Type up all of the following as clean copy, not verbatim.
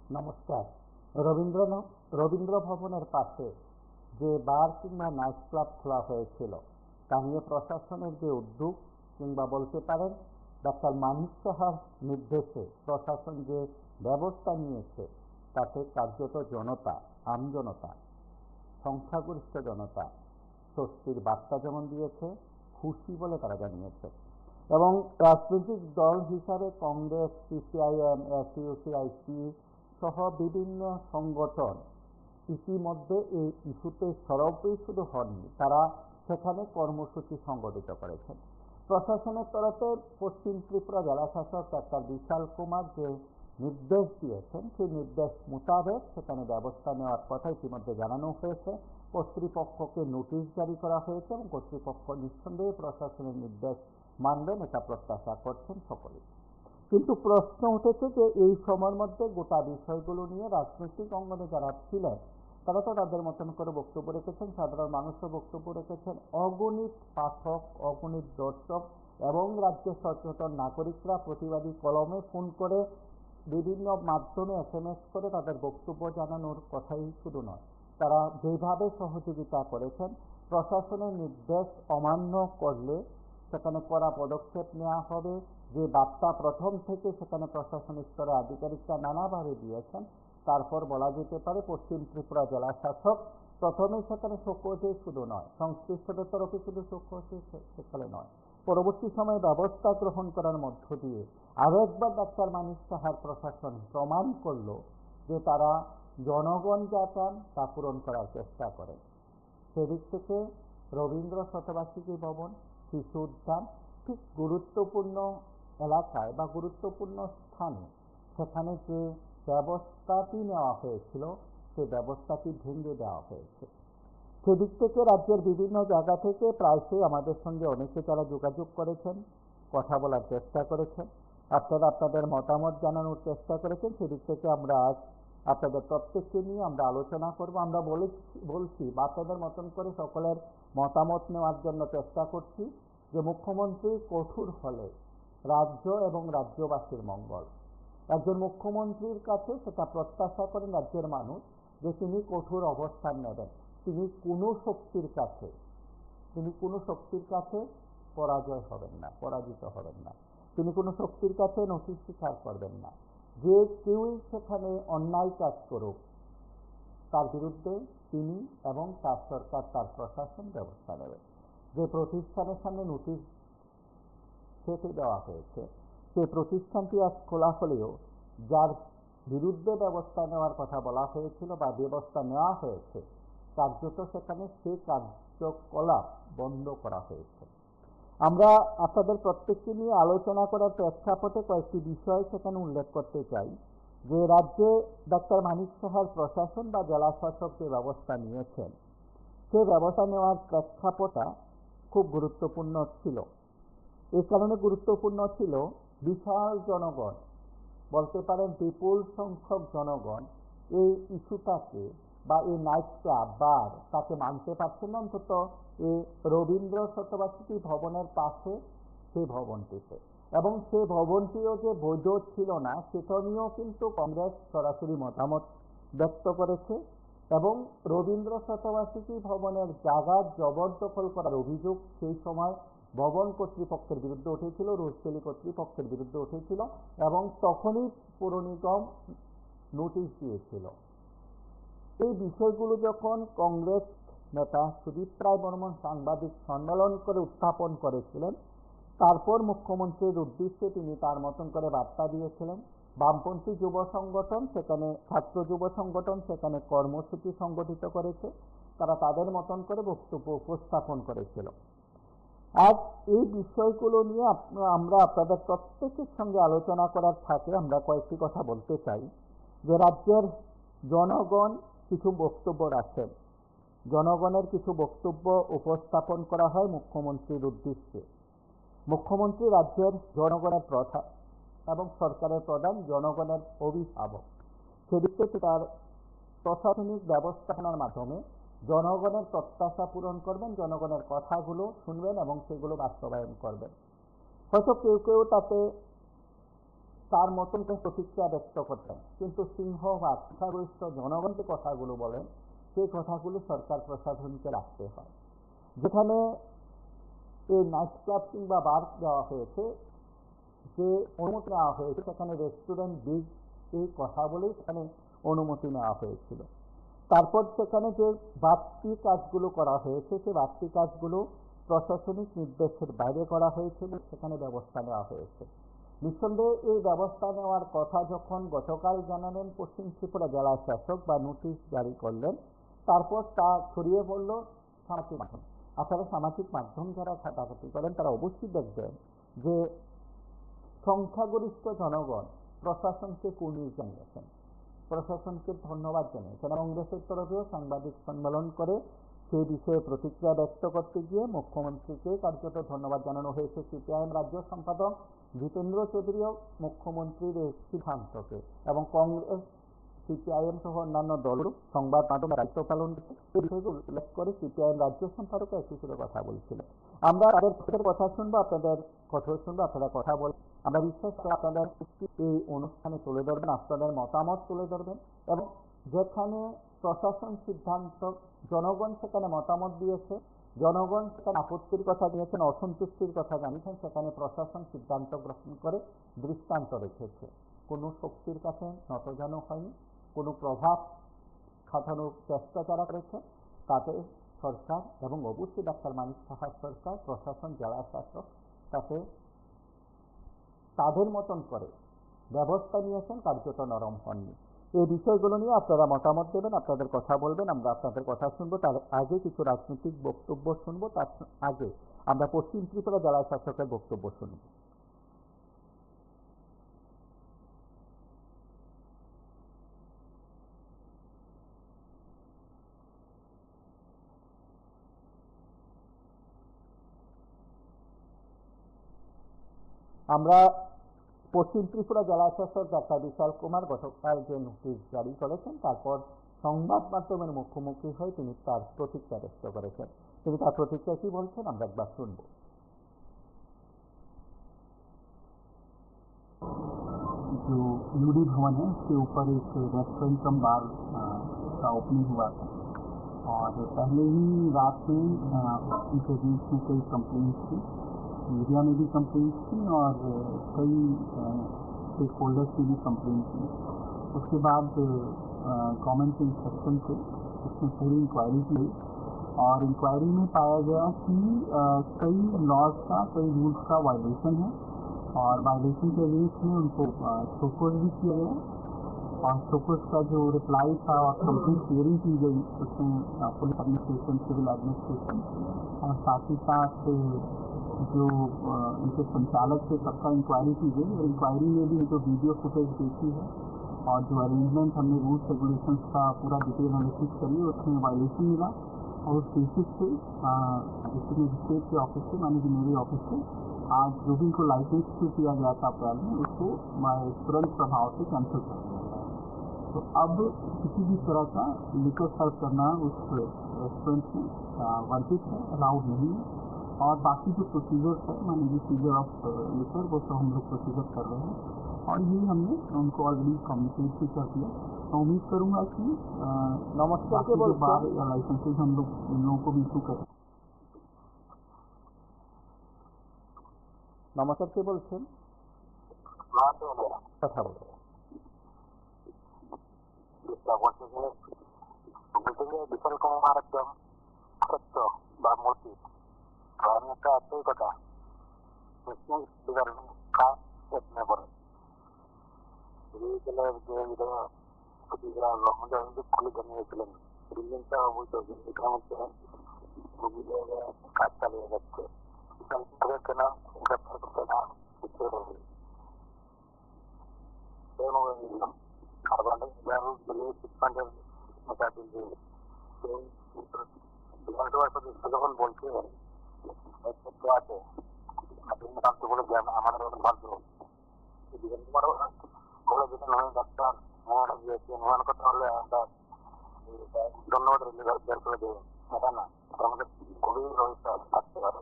নমস্কার। রবীন্দ্র ভবনের পাশে যে বার কিংবা নাইট ক্লাব খোলা হয়েছিল তা নিয়ে প্রশাসনের যে উদ্যোগ কিংবা বলতে পারেন ডাক্তার মানিক সাহার নির্দেশে প্রশাসন যে ব্যবস্থা নিয়েছে তাতে কার্যত জনতা, আমজনতা, সংখ্যাগরিষ্ঠ জনতা স্বস্তির বার্তা যেমন দিয়েছে, খুশি বলে তারা জানিয়েছে। এবং রাজনৈতিক দল হিসাবে কংগ্রেস, সিপিআইএম, এসইউসিআইসি সহ বিভিন্ন সংগঠন ইতিমধ্যে এই ইস্যুতে সরবই শুধু হননি, তারা সেখানে কর্মসূচি সংগঠিত করেছেন। প্রশাসনের তরফে পশ্চিম ত্রিপুরা জেলাশাসক ডাক্তার বিশাল কুমার যে নির্দেশ দিয়েছেন সেই নির্দেশ মোতাবেক সেখানে ব্যবস্থা নেওয়ার কথা ইতিমধ্যে জানানো হয়েছে। কর্তৃপক্ষকে নোটিশ জারি করা হয়েছে এবং কর্তৃপক্ষ নিঃসন্দেহে প্রশাসনের নির্দেশ মানবেন এটা প্রত্যাশা করছেন সকলে। কিন্তু প্রশ্ন উঠেছে যে এই সময়ের মধ্যে গোটা বিষয়গুলো নিয়ে রাজনৈতিক অঙ্গনে যারা ছিলেন তারা তো তাদের মতন করে বক্তব্য রেখেছেন, সাধারণ মানুষও বক্তব্য রেখেছেন, অগণিত পাঠক, অগণিত দর্শক এবং রাজ্যের সচেতন নাগরিকরা প্রতিবাদী কলমে ফোন করে বিভিন্ন মাধ্যমে SMS করে তাদের বক্তব্য জানানোর কথাই শুধু নয়, তারা যেভাবে সহযোগিতা করেছেন। প্রশাসনের নির্দেশ অমান্য করলে সেখানে কড়া পদক্ষেপ নেওয়া হবে, যে বার্তা প্রথম থেকে সেখানে প্রশাসনিক স্তরে আধিকারিকরা নানাভাবে দিয়েছেন। তারপর বলা যেতে পারে পশ্চিম ত্রিপুরা জেলা শাসক প্রথমেই সেখানে সকোজে শুধু নয়, সংশ্লিষ্টদের তরফে শুধু সকোজে সেখানে নয়, পরবর্তী সময়ে ব্যবস্থা গ্রহণ করার মধ্য দিয়ে আরও একবার ডাক্তার মানিক সাহার প্রশাসন প্রমাণ করল যে তারা জনগণ যা চান তা পূরণ করার চেষ্টা করেন। সেদিক থেকে রবীন্দ্র শতবার্ষিকী ভবন, শিশু উদ্যান ঠিক গুরুত্বপূর্ণ এলাকায় বা গুরুত্বপূর্ণ স্থানে সেখানে যে ব্যবস্থাটি নেওয়া হয়েছিল সেই ব্যবস্থাটি ভেঙে দেওয়া হয়েছে। সেদিক থেকে রাজ্যের বিভিন্ন জায়গা থেকে প্রায়শই আমাদের সঙ্গে অনেকে যারা যোগাযোগ করেছেন, কথা বলার চেষ্টা করেছেন, আপনারা আপনাদের মতামত জানানোর চেষ্টা করেছেন। সেদিক থেকে আমরা আজ আপনাদের প্রত্যেককে নিয়ে আমরা আলোচনা করব। আমরা বলছি বা আপনাদের মতন করে সকলের মতামত নেওয়ার জন্য চেষ্টা করছি যে মুখ্যমন্ত্রী কঠোর হলে রাজ্য এবং রাজ্যবাসীর মঙ্গল। রাজ্যের মুখ্যমন্ত্রীর কাছে সেটা প্রত্যাশা করেন রাজ্যের মানুষ যে তিনি কঠোর অবস্থান নেবেন, তিনি কোনো শক্তির কাছে পরাজয় হবেন না, পরাজিত হবেন না, তিনি কোনো শক্তির কাছে নথি স্বীকার করবেন না। যে কেউই সেখানে অন্যায় কাজ করুক তার বিরুদ্ধে তিনি এবং তার সরকার, তার প্রশাসন ব্যবস্থা নেবে। যে প্রতিষ্ঠানের সামনে নোটিশ ছেপে দেওয়া হয়েছে সেই প্রতিষ্ঠানটি আজ খোলা হলেও যার বিরুদ্ধে ব্যবস্থা নেওয়ার কথা বলা হয়েছিল বা ব্যবস্থা নেওয়া হয়েছে কার্যত সেখানে সেই কার্যকলাপ বন্ধ করা হয়েছে। আমরা আপনাদের প্রত্যেককে নিয়ে আলোচনা করার প্রেক্ষাপটে কয়েকটি বিষয় সেখানে উল্লেখ করতে চাই। যে রাজ্যে ডাক্তার মানিক সাহার প্রশাসন বা জেলা শাসক যে ব্যবস্থা নিয়েছেন সেই ব্যবস্থা নেওয়ার প্রেক্ষাপটটা খুব গুরুত্বপূর্ণ ছিল। এই কারণে গুরুত্বপূর্ণ ছিল বিশাল জনগণ, বলতে পারেন বিপুল সংখ্যক জনগণ এই ইস্যুটাকে বা এই নাইট ক্লাব বার তাকে মানতে পারছেন না, অন্তত এই রবীন্দ্র শতবার্ষিকী ভবনের পাশে সেই ভবনটিতে। এবং সেই ভবনটিও যে বৈধ ছিল না সেটা নিয়েও কিন্তু কংগ্রেস সরাসরি মতামত ব্যক্ত করেছে। এবং রবীন্দ্র শতবার্ষিকী ভবনের জায়গা জবরদখল করার অভিযোগ সেই সময় ভবন কর্তৃপক্ষের বিরুদ্ধে উঠেছিল, রুশবেলি কর্তৃপক্ষের বিরুদ্ধে উঠেছিল এবং তখনই পৌর নিগম নোটিশ দিয়েছিল। এই বিষয়গুলো যখন কংগ্রেস নেতা সুদীপ রায় বর্মন সাংবাদিক সম্মেলন করে উত্থাপন করেছিলেন, তারপর মুখ্যমন্ত্রীর উদ্দেশ্যে তিনি তার মতন করে বার্তা দিয়েছিলেন। বামপন্থী যুব সংগঠন সেখানে, ছাত্র যুব সংগঠন সেখানে কর্মসূচি সংগঠিত করেছে, তারা তাদের মতন করে বক্তব্য উপস্থাপন করেছিল। আজ এই বিষয়গুলো নিয়ে আমরা আপনাদের প্রত্যেকের সঙ্গে আলোচনা করার থাকে আমরা কয়েকটি কথা বলতে চাই। যে রাজ্যের জনগণ কিছু বক্তব্য রাখেন, জনগণের কিছু বক্তব্য উপস্থাপন করা হয় মুখ্যমন্ত্রীর উদ্দেশ্যে। মুখ্যমন্ত্রী রাজ্যের জনগণের প্রধান এবং সরকারের প্রধান, জনগণের অভিভাবক। সেদিকে তার প্রশাসনিক ব্যবস্থাপনার মাধ্যমে জনগণের প্রত্যাশা পূরণ করবেন, জনগণের কথাগুলো শুনবেন এবং সেগুলো বাস্তবায়ন করবেন। হয়তো কেউ কেউ তাতে তার মতন করে প্রতিক্রিয়া ব্যক্ত করতেন, কিন্তু সিংহ বা সংখ্যাগরিষ্ঠ জনগণ যে কথাগুলো বলেন সেই কথাগুলো সরকার প্রশাসনকে রাখতে হয়। যেখানে এই নাইট ক্লাব কিংবা বার দেওয়া হয়েছে, যে অনুমতি নেওয়া হয়েছে, সেখানে রেস্টুরেন্ট বিগ এই কথা বলেই সেখানে অনুমতি নেওয়া হয়েছিল। তারপর সেখানে যে বাড়তি কাজগুলো করা হয়েছে, সেই বাড়তি কাজগুলো প্রশাসনিক নির্দেশের বাইরে করা হয়েছিল, সেখানে ব্যবস্থা নেওয়া হয়েছে। নিঃসন্দেহে এই ব্যবস্থা নেওয়ার কথা যখন গতকাল জানালেন পশ্চিম ত্রিপুরা জেলা শাসক বা নোটিশ জারি করলেন, তারপর তা ছড়িয়ে পড়ল সামাজিক মাধ্যম। আপনারা সামাজিক মাধ্যম যারা ঘাটাঘাটি করেন তারা অবশ্যই দেখবেন যে সংখ্যাগরিষ্ঠ জনগণ প্রশাসনকে কুর্নিশ জানিয়েছেন, প্রশাসনকে ধন্যবাদ জানিয়েছেন। কংগ্রেসের তরফেও সাংবাদিক সম্মেলন করে সেই বিষয়ে প্রতিক্রিয়া ব্যক্ত করতে গিয়ে মুখ্যমন্ত্রীকে কার্যত ধন্যবাদ জানানো হয়েছে। সিপিআইএম রাজ্য সম্পাদক জিতেন্দ্র চৌধুরীও মুখ্যমন্ত্রীর এই সিদ্ধান্তকে এবং কংগ্রেস, সিপিআইএম সহ অন্যান্য দলও সংবাদ মাধ্যমে দায়িত্ব পালন উল্লেখ করে সিপিআইএম রাজ্য সম্পাদক একই সুরে কথা বলছিলেন। আমরা তাদের কথা শুনবো, আপনাদের কথা শুনবো, আপনারা কথা বল। আমরা বিশ্বাস করি আপনাদের এই অনুষ্ঠানে তুলে ধরবেন, আপনাদের মতামত তুলে ধরবেন, এবং যেখানে প্রশাসন সিদ্ধান্ত, জনগণ সেখানে মতামত দিয়েছে, জনগণ সেখানে আপত্তির কথা দিয়েছেন, অসন্তুষ্টির কথা জানিয়েছেন, সেখানে প্রশাসন সিদ্ধান্ত গ্রহণ করে দৃষ্টান্ত রেখেছে। কোনো শক্তির কাছে নতজানু হয়নি, কোনো প্রভাব খাটানোর চেষ্টা যারা করেছে তাতে সরকার এবং অবশ্যই ডাক্তার মানিক সাহার সরকার, প্রশাসন, জেলা শাসক তাতে তাদের মতন করে ব্যবস্থা নিয়েছেন, কার্যত নরম হননি। এই বিষয়গুলো নিয়ে আপনারা মতামত দেবেন, আপনাদের কথা বলবেন, আমরা আপনাদের কথা শুনবো। তার আগে কিছু রাজনৈতিক বক্তব্য শুনবো, তার আগে আমরা পশ্চিম ত্রিপুরা জেলা শাসকের বক্তব্য শুনব। আমরা পশ্চিম ত্রিপুরা জেলা শাসক ডাক্তার বিশাল কুমার গতকাল যে নোটিশ জারি করেছেন, তারপর সংবাদ মাধ্যমের মুখোমুখি হয়ে তিনি তার প্রতিক্রিয়া ব্যক্ত করেছেন। তিনি তার প্রতিক্রিয়া কি বলছেন আমরা একবার শুনব। जो यूडी भवन है उसके ऊपर एक रेस्टोरेंट कम बार का ओपनिंग हुआ था, और पहले ही रात में उसके बीच में कई कंप्लेंट्स थी, मीडिया में भी कंप्लेंट्स थी और कई स्टेक होल्डर्स की भी कंप्लेंट थी। उसके बाद गवर्नमेंट के इंस्ट्रक्शन से उसमें पूरी इंक्वायरी की, और इंक्वायरी में पाया गया कि कई लॉज का, कई रूल्स का वायलेशन है, और वायलेशन के अगेंस्ट में उनको शोकोज भी किया गया, और शोकोज का जो रिप्लाई था और कंप्लीट हियरिंग की गई उसमें पुलिस एडमिनिस्ट्रेशन, सिविल एडमिनिस्ट्रेशन और साथ ही साथ जो इनके संचालक थे सबका इंक्वायरी की गई। और इंक्वायरी में भी जो वीडियो फुटेज देखी है और जो अरेंजमेंट हमने रूल्स रेगुलेशंस का पूरा डिटेल एनालिसिस करी, उसमें वायलेशन मिला, और उस बेसिस से डिस्ट्रिक्ट मजिस्ट्रेट के ऑफिस से, मानी कि मेरे ऑफिस से आज जो भी इनको लाइसेंस इशू किया गया था अप्रैल में, उसको तुरंत प्रभाव से कैंसिल कर दिया गया। तो अब किसी भी तरह का लिकर सर्व करना उस रेस्टोरेंट में वर्जित है, अलाउड नहीं है। और बाकी जो प्रोसीजर्स है, मानी कि सीजर ऑफ लिकर, वो तो हम लोग प्रोसीजर कर रहे हैं, और ये हमने उनको ऑलरेडी कम्युनिकेट भी कर दिया। मैं उम्मीद करूँगा कि नमस्कार के बाद लाइसेंसेज हम लोग इन लोगों को भी इशू करें। নমস্কার, কে বলছেন? কথা বলুন। বিশাল কুমার একদম সত্য বা মূর্তি একটা একটাই কথা, প্রশ্ন করে খুলে জানিয়েছিলেন বিল্ডিংটা অবৈধ, এটার মধ্যে কাজ চালিয়ে যাচ্ছে, কেনা গ্রেপ্তার করতে না যখন বলছে আছে আমাদের বাধ্য ডাক্তার অনুমান করতে হলে ধন্যবাদ বের করে দেবেন, এটা না, আমাদের খুবই রহস্য থাকতে পারে।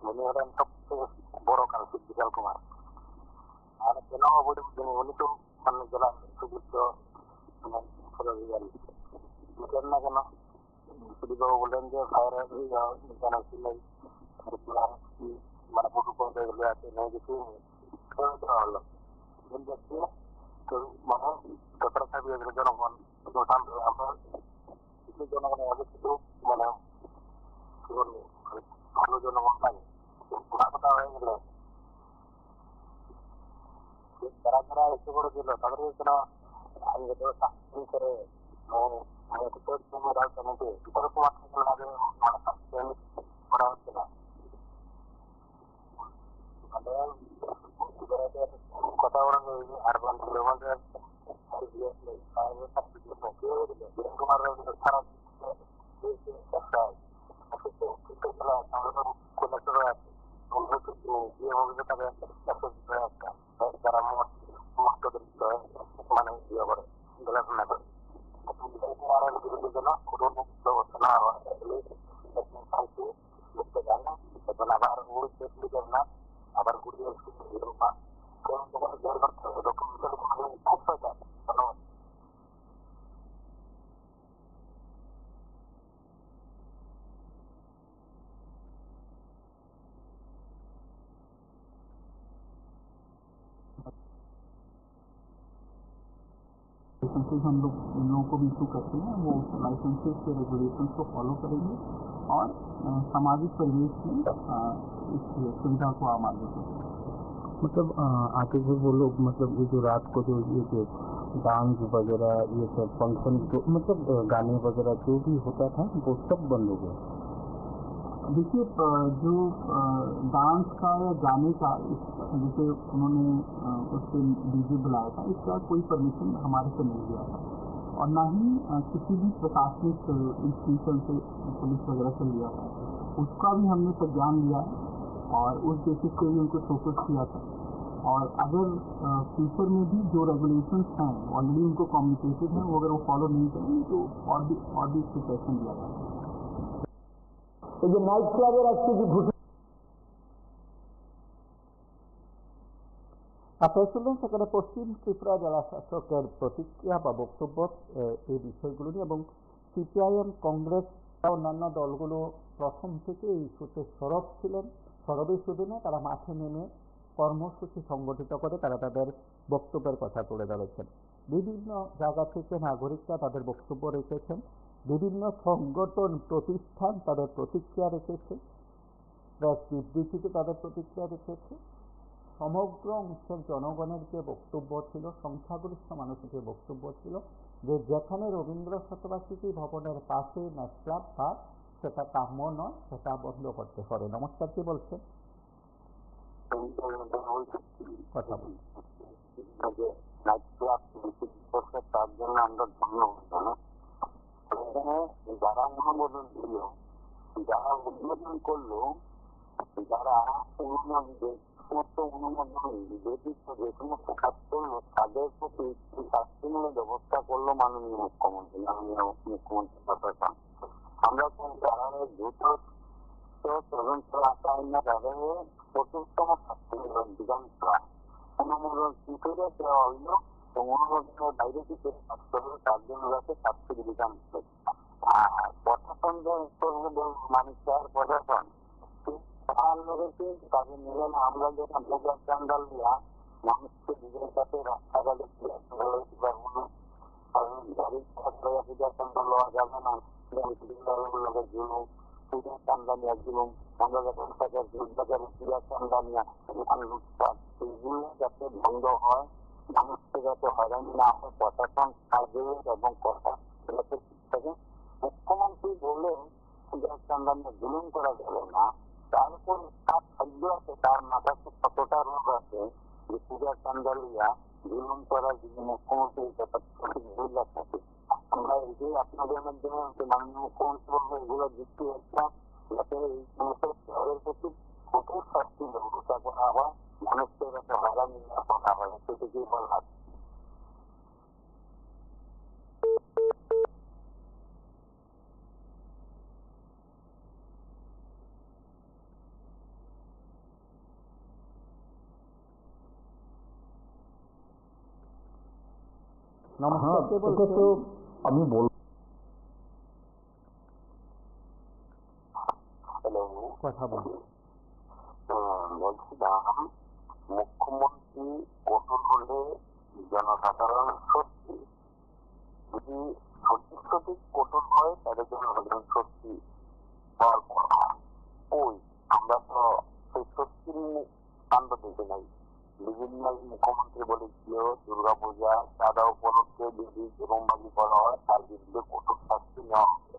উনি হলেন সবচেয়ে বড় কালপিত বিশাল কুমার। আর কেন অবৈধ উনি তো মানে জেলা সুযুক্ত বুঝলেন না কেন সুদীপবাবু বললেন যে ভাইরাস জানাচ্ছিল মানে প্রোটোকল যেগুলো আছে নেই কিছু দেওয়া হলো মানে যতটা খাবি জনগণ আমরা কিছু জনগণের আগে কিছু মানে কি বলবো ভালো জনগণ থাকে ওরা কথা হয়ে গেলে যারা যারা ইচ্ছে করেছিল তাদেরকে কেন আগে চাকরি করে রাজধানীতে এরকম আগে করা হচ্ছে না কথা বলা আরবান কিলোমিটার সারা যারা মানে ইয়ে করে দেখাশোনা করে বিরোধীর জন্য কোনো ব্যবস্থা না হয় বুঝতে চায় না এখন আবার ওই লিখের না আবার ঘুরিয়ে বের করতে হবে ডকুমেন্টের কোনো ধন্যবাদ। लाइसेंसेज हम लोग इन लोगों को भी इशू करते हैं, वो लाइसेंसेज के रेगुलेशंस को फॉलो करेंगे और सामाजिक परिवेश में इस सुविधा को आम आगे बढ़ेंगे। मतलब आगे भी वो लोग मतलब ये जो रात को जो ये जो डांस वगैरह ये सब फंक्शन जो मतलब गाने वगैरह जो भी होता था वो सब बंद हो गया। देखिए जो डांस का या गाने का जैसे उन्होंने उससे डीजे बुलाया था, इसका कोई परमिशन हमारे से नहीं दिया था और ना ही किसी भी प्रशासनिक इंस्टीट्यूशन से पुलिस वगैरह से लिया था। उसका भी हमने संज्ञान लिया है और उस बेसिस पे भी उनको फोकस किया था और अगर फ्यूचर में भी जो रेगुलेशंस हैं ऑलरेडी उनको कम्युनिकेटेड हैं, वो अगर वो फॉलो नहीं करेंगे तो और भी प्रिकॉशन लिया जाएगा। এই যে নাইট ক্লাবের আজকে যে ঘটনা আপনারা শুনলেন, সেখানে পশ্চিম ত্রিপুরা জেলা শাসকের প্রতিক্রিয়া বা বক্তব্য এই বিষয়গুলো নিয়ে এবং সিপিআইএম কংগ্রেস বা অন্যান্য দলগুলো প্রথম থেকে এই ইস্যুতে সরব ছিলেন। সরবই শুধু না, তারা মাঠে নেমে কর্মসূচি সংগঠিত করে তারা তাদের বক্তব্যের কথা তুলে ধরেছেন। বিভিন্ন জায়গা থেকে নাগরিকরা তাদের বক্তব্য রেখেছেন, বিভিন্ন সংগঠন প্রতিষ্ঠান তাদের প্রতিক্রিয়া রেখেছে, প্রেস বিবৃতিতে তাদের প্রতিক্রিয়া রেখেছে। সমগ্র অংশের জনগণের যে বক্তব্য ছিল, সংখ্যাগরিষ্ঠ মানুষের যে বক্তব্য ছিল যে যেখানে রবীন্দ্র শতবার্ষিকী ভবনের পাশে নাইট ক্লাব বা সেটা কাম্য নয়, সেটা বন্ধ করতে হবে। নমস্কার, কি বলছেন? কথা বলুন। তার জন্য আমরা ধন্যবাদ। যারা অনুমোদন দিল, যারা উদ্বোধন করলো, যারা সমস্ত অনুমোদন ব্যতীত যে সমস্ত কাজ করলো তাদের প্রতি শাস্তিমূলক ব্যবস্থা করলো মাননীয় মুখ্যমন্ত্রী প্রশাসন। আমরা তারা দ্রুত তদন্ত আসায় না তাদের চতুর্থম শাস্তিমূলক বিধান অনুমোদন কি করে দেওয়া হইল, অনুমোদনের বাইরে কি করে কাজ করবে তার জন্য যাতে শাস্তির বিধান। আর প্রশাসন মানুষের প্রশাসন তাদের নিলেন আমরা যখন প্রচার চান্দাল দিয়া মানুষকে নিজের কাছে রাস্তাঘাটে পূজা চান্দা লওয়া যাবে না, জুলুম পূজা চান্দা নেওয়া জুলুম, আমরা যখন বাজারে পূজা চান্দা নেওয়া লুটপাট, এগুলো যাতে বন্ধ হয়, মানুষকে যাতে হয়রানি না হয়, প্রশাসন কাজে এবং কথা মুখ্যমন্ত্রী বললেন পূজা চান্দা নিয়ে জুলুম করা যাবে না। তারপর তার খাদ্য আছে, তার মাথাতে কতটা রোগ আছে যে পূজা চান্দালিয়া জুলুম করার জন্য মুখ্যমন্ত্রী সঠিক ভুল থাকে। আমরা এই যে আপনাদের মাধ্যমে মাননীয় মুখ্যমন্ত্রী বলবো এগুলো যুক্তি হচ্ছিলাম যাতে এই সমস্ত শহরের প্রতি কঠোর শাস্তি ব্যবস্থা করা হয়, মানুষকে যাতে হয়রানি না করা হয়, সেটুকুই বললাম। নমস্কার, কে এটা বলছেন? তো আমি হ্যালো, কথা বলুন। বলছিলাম মুখ্যমন্ত্রী কঠোর হলে জনসাধারণ সত্যি, যদি সঠিক কঠোর হয় তাহলে জনসাধারণ সত্যি হওয়ার কথা। ওই আমরা তো সেই সত্যির কাণ্ড দেখে নাই। বিভিন্ন মুখ্যমন্ত্রী বলেছিল দুর্গাপূজা চাঁদা উপলক্ষে যদি জুলুমবাজি করা হয় তার বিরুদ্ধে কঠোর শাস্তি নেওয়া হবে।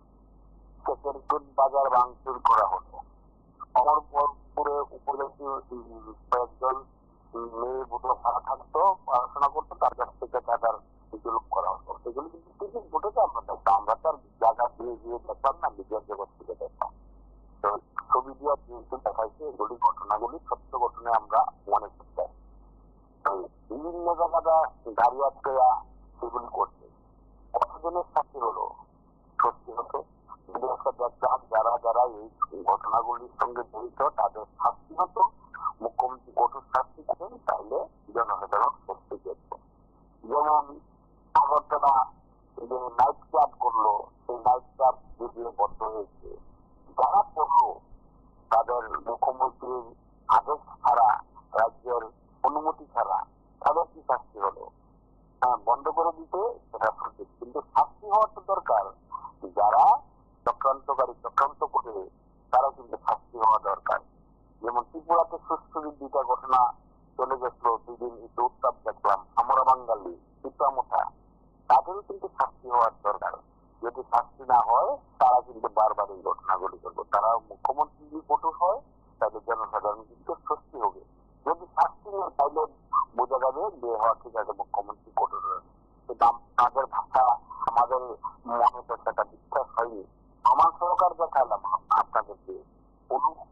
সেকেন্ড বাজার ভাঙচুর করা হলো। অমরপুরে উপজাতি কয়েকজন মেয়ে বুটো ভাড়া থাকতো, পড়াশোনা করতো, তার কাছ থেকে টাকার জুলুম করা হতো। সেগুলো কিন্তু কিছু ঘটেছে, আমরা দেখতাম। আমরা তার জায়গা দিয়ে দেখতাম না, বিজ্ঞান জগৎ থেকে দেখতাম। তো ছবি দিয়ে কিন্তু দেখাইছে এগুলি ঘটনাগুলি সত্য ঘটনা আমরা মনে করতে। বিভিন্ন জায়গাটা গাড়ি আটকে সেগুলি করছে। কতজনের শাস্তি হলো? সত্যি হতো দেখলাম যারা যারা এই ঘটনাগুলির সঙ্গে জড়িত তাদের শাস্তি হতো, মুখ্যমন্ত্রী কঠোর শাস্তি করেন, তাহলে জনসাধারণ সত্যি দেখত। যেমন আগরতলা যে নাইট ক্লাব করলো, সেই নাইট ক্লাব যদিও বন্ধ হয়েছে, যারা করলো তাদের মুখ্যমন্ত্রীর আদেশ ছাড়া, রাজ্যের অনুমতি ছাড়া, তাদের কি শাস্তি হলো? বন্ধ করে দিতে সেটা সঠিক, কিন্তু শাস্তি হওয়ার তো দরকার। যারা চক্রান্তকারী চক্রান্ত করে তারা কিন্তু শাস্তি হওয়া দরকার। যেমন ত্রিপুরাতে সুস্থ দুইটা ঘটনা চলে গেছিল, দুদিন একটু উত্তাপ দেখলাম, আমরা বাঙালি পিতামোটা, তাদেরও কিন্তু শাস্তি হওয়ার দরকার। যদি শাস্তি না হয় তারা কিন্তু বারবার এই ঘটনাগুলি করবো। তারা মুখ্যমন্ত্রী যদি কঠোর হয় তাহলে জনসাধারণ কিন্তু স্বস্তি হবে। যদি শাস্তি নেই তাহলে বোঝা যাবে যে হওয়া ঠিক আছে, মুখ্যমন্ত্রী কঠোর হয়েছে। তাদের ভাষা আমাদের মনে তো সেটা বিশ্বাস হয়নি। আমার সরকার দেখালাম আপনাদেরকে,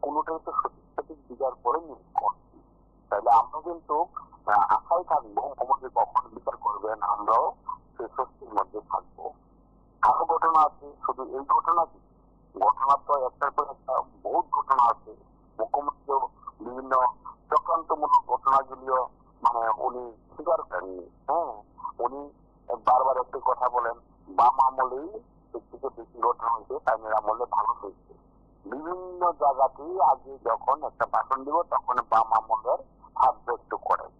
কোনোটাই তো সঠিক বিচার করে করছি। তাহলে আমরা কিন্তু আশায় থাকবো মুখ্যমন্ত্রী কখন বিচার করবেন, আমরাও সেই স্বস্তির মধ্যে থাকবো। আরো ঘটনা আছে, শুধু এই ঘটনা কি, ঘটনা তো একটার পর একটা বহুত ঘটনা আছে। মুখ্যমন্ত্রী বিভিন্ন চক্রান্তমূলক ঘটনাগুলিও উনি স্বীকার করেননি। উনি বারবার একটি কথা বলেন, বাম আমলেই এর থেকে বেশি ঘটনা হয়েছে, তাইনের আমলে ভালো হয়েছে। বিভিন্ন জায়গাতেই আগে যখন একটা ভাষণ দিব তখন বাম আমলের সাহায্য একটু করেন।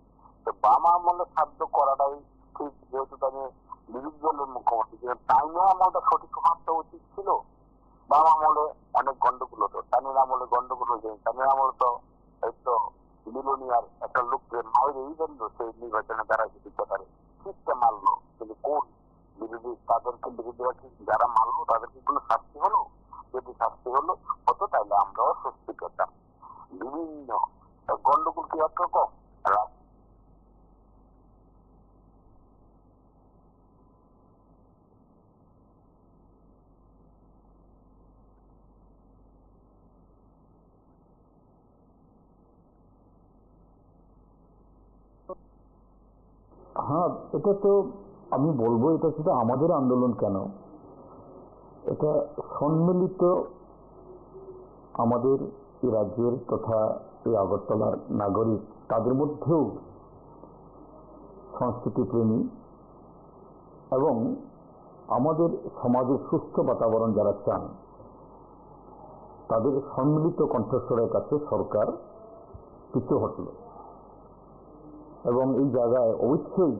তো বাম আমলের সাহায্য করাটাই ঠিক, যেহেতু তাই বিরোধী দলের মুখ্যমন্ত্রী, তাইনের আমলটা সঠিক হওয়াটা উচিত ছিল। বাম আমলে অনেক গন্ডগোল হতো, তাইনের আমলে গন্ডগোল হয়েছে। তাইনের আমলে তো এই তো মিলোনিয়ার একটা লোককে মায়ের এই জন্য সেই নির্বাচনে তারা কিছু কথারে শিখতে মারলো, কিন্তু কোন বিরোধী তাদেরকে বিরোধী যারা মারলো তাদেরকে কোনো শাস্তি হলো? যদি শাস্তি হতো তাহলে আমরাও স্বস্তি পেতাম। বিভিন্ন গন্ডগোল কি একরকম, হ্যাঁ, এটা তো আমি বলবো, এটা শুধু আমাদের আন্দোলন কেন, এটা সম্মিলিত আমাদের এই রাজ্যের তথা এই আগরতলার নাগরিক, তাদের মধ্যেও সংস্কৃতিপ্রেমী এবং আমাদের সমাজের সুস্থ বাতাবরণ যারা চান, তাদের সম্মিলিত কণ্ঠস্বরের কাছে সরকার পিছু হটল। এবং এই জায়গায় অবশ্যই